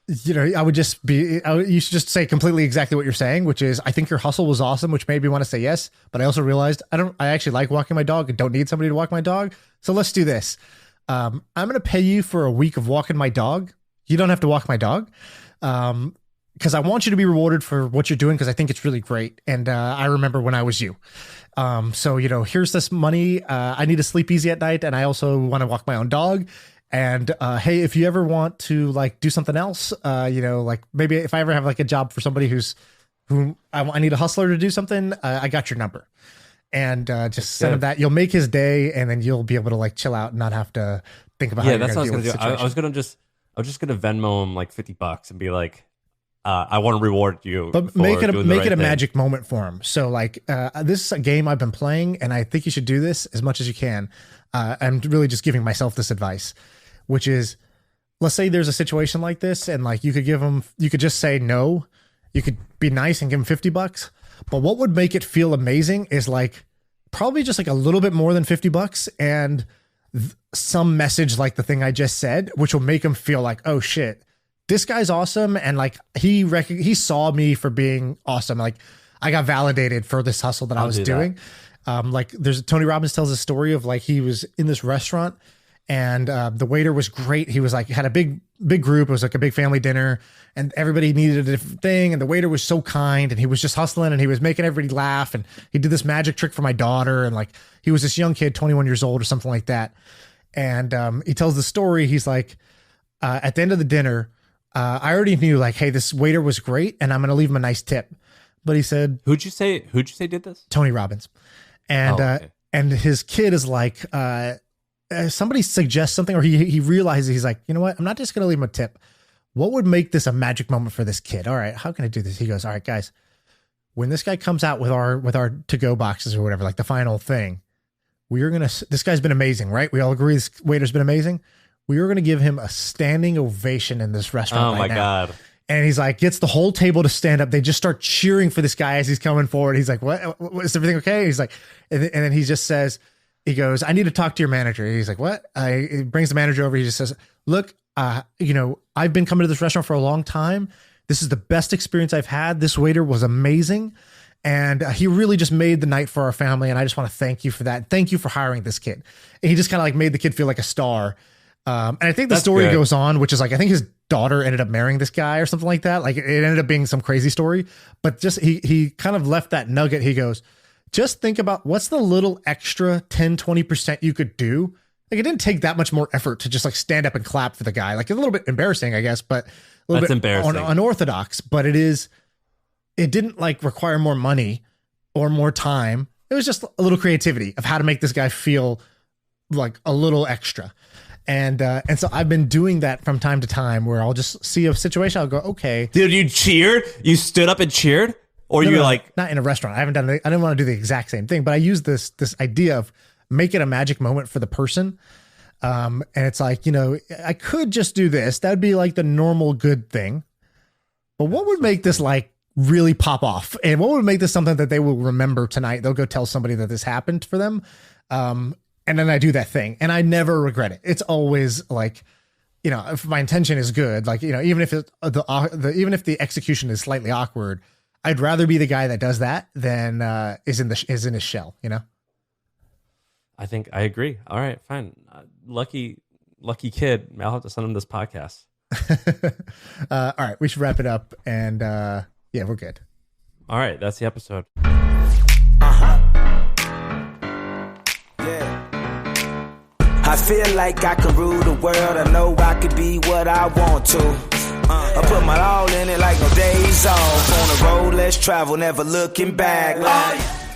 you should just say completely exactly what you're saying, which is, I think your hustle was awesome, which made me want to say yes. But I also realized I actually like walking my dog and don't need somebody to walk my dog. So let's do this. I'm going to pay you for a week of walking my dog. You don't have to walk my dog. Because I want you to be rewarded for what you're doing because I think it's really great. And I remember when I was you. So, here's this money. I need to sleep easy at night. And I also want to walk my own dog. And hey, if you ever want to like do something else, like maybe if I ever have like a job for somebody who I need a hustler to do something, I got your number. And just send him that. You'll make his day and then you'll be able to like chill out and not have to think about how you're going to deal with the situation. I was just going to Venmo him like $50 and be like, I want to reward you, but make it a magic moment for him. So like, this is a game I've been playing, and I think you should do this as much as you can. I'm really just giving myself this advice, which is, let's say there's a situation like this, and like you could just say no. You could be nice and give him $50. But what would make it feel amazing is like probably just like a little bit more than $50 and some message like the thing I just said, which will make him feel like, oh shit, this guy's awesome. And like, he saw me for being awesome. Like I got validated for this hustle that I was doing. Like there's Tony Robbins tells a story of like, he was in this restaurant and the waiter was great. He was like, had a big group. It was like a big family dinner and everybody needed a different thing. And the waiter was so kind and he was just hustling and he was making everybody laugh. And he did this magic trick for my daughter. And like, he was this young kid, 21 years old or something like that. And he tells the story. He's like, at the end of the dinner, I already knew like, hey, this waiter was great and I'm going to leave him a nice tip. But he said, who'd you say did this? Tony Robbins. And, okay. And his kid is like, somebody suggests something or he realizes, he's like, you know what? I'm not just going to leave him a tip. What would make this a magic moment for this kid? All right. How can I do this? He goes, all right, guys, when this guy comes out with our to-go boxes or whatever, like the final thing, this guy's been amazing, right? We all agree this waiter's been amazing. We are going to give him a standing ovation in this restaurant right now. Oh my God. And he's like, gets the whole table to stand up. They just start cheering for this guy as he's coming forward. He's like, what? Is everything okay? He's like, and then he just says, he goes, I need to talk to your manager. He's like, what? He brings the manager over. He just says, look, I've been coming to this restaurant for a long time. This is the best experience I've had. This waiter was amazing. And he really just made the night for our family. And I just want to thank you for that. Thank you for hiring this kid. And he just kind of like made the kid feel like a star. And I think the story goes on, which is like, I think his daughter ended up marrying this guy or something like that. Like it ended up being some crazy story, but just, he kind of left that nugget. He goes, just think about what's the little extra 10, 20% you could do. Like it didn't take that much more effort to just like stand up and clap for the guy. Like a little bit embarrassing, I guess, but a little bit embarrassing. Unorthodox, but it didn't like require more money or more time. It was just a little creativity of how to make this guy feel like a little extra. And so I've been doing that from time to time where I'll just see a situation. I'll go, okay. Dude, you cheered? You stood up and cheered? Or no, like, not in a restaurant. I haven't done it. I didn't want to do the exact same thing, but I use this idea of make it a magic moment for the person. And it's like, I could just do this. That'd be like the normal good thing. But what would make this like really pop off? And what would make this something that they will remember tonight? They'll go tell somebody that this happened for them. and then I do that thing, and I never regret it. It's always like, you know, if my intention is good, like, you know, even if even if the execution is slightly awkward, I'd rather be the guy that does that than is in his shell, you know? I think I agree. All right, fine. Lucky kid. I'll have to send him this podcast. All right, we should wrap it up, and yeah, we're good. All right, that's the episode. I feel like I can rule the world. I know I could be what I want to. I put my all in it like no days off. On the road, let's travel, never looking back. Like,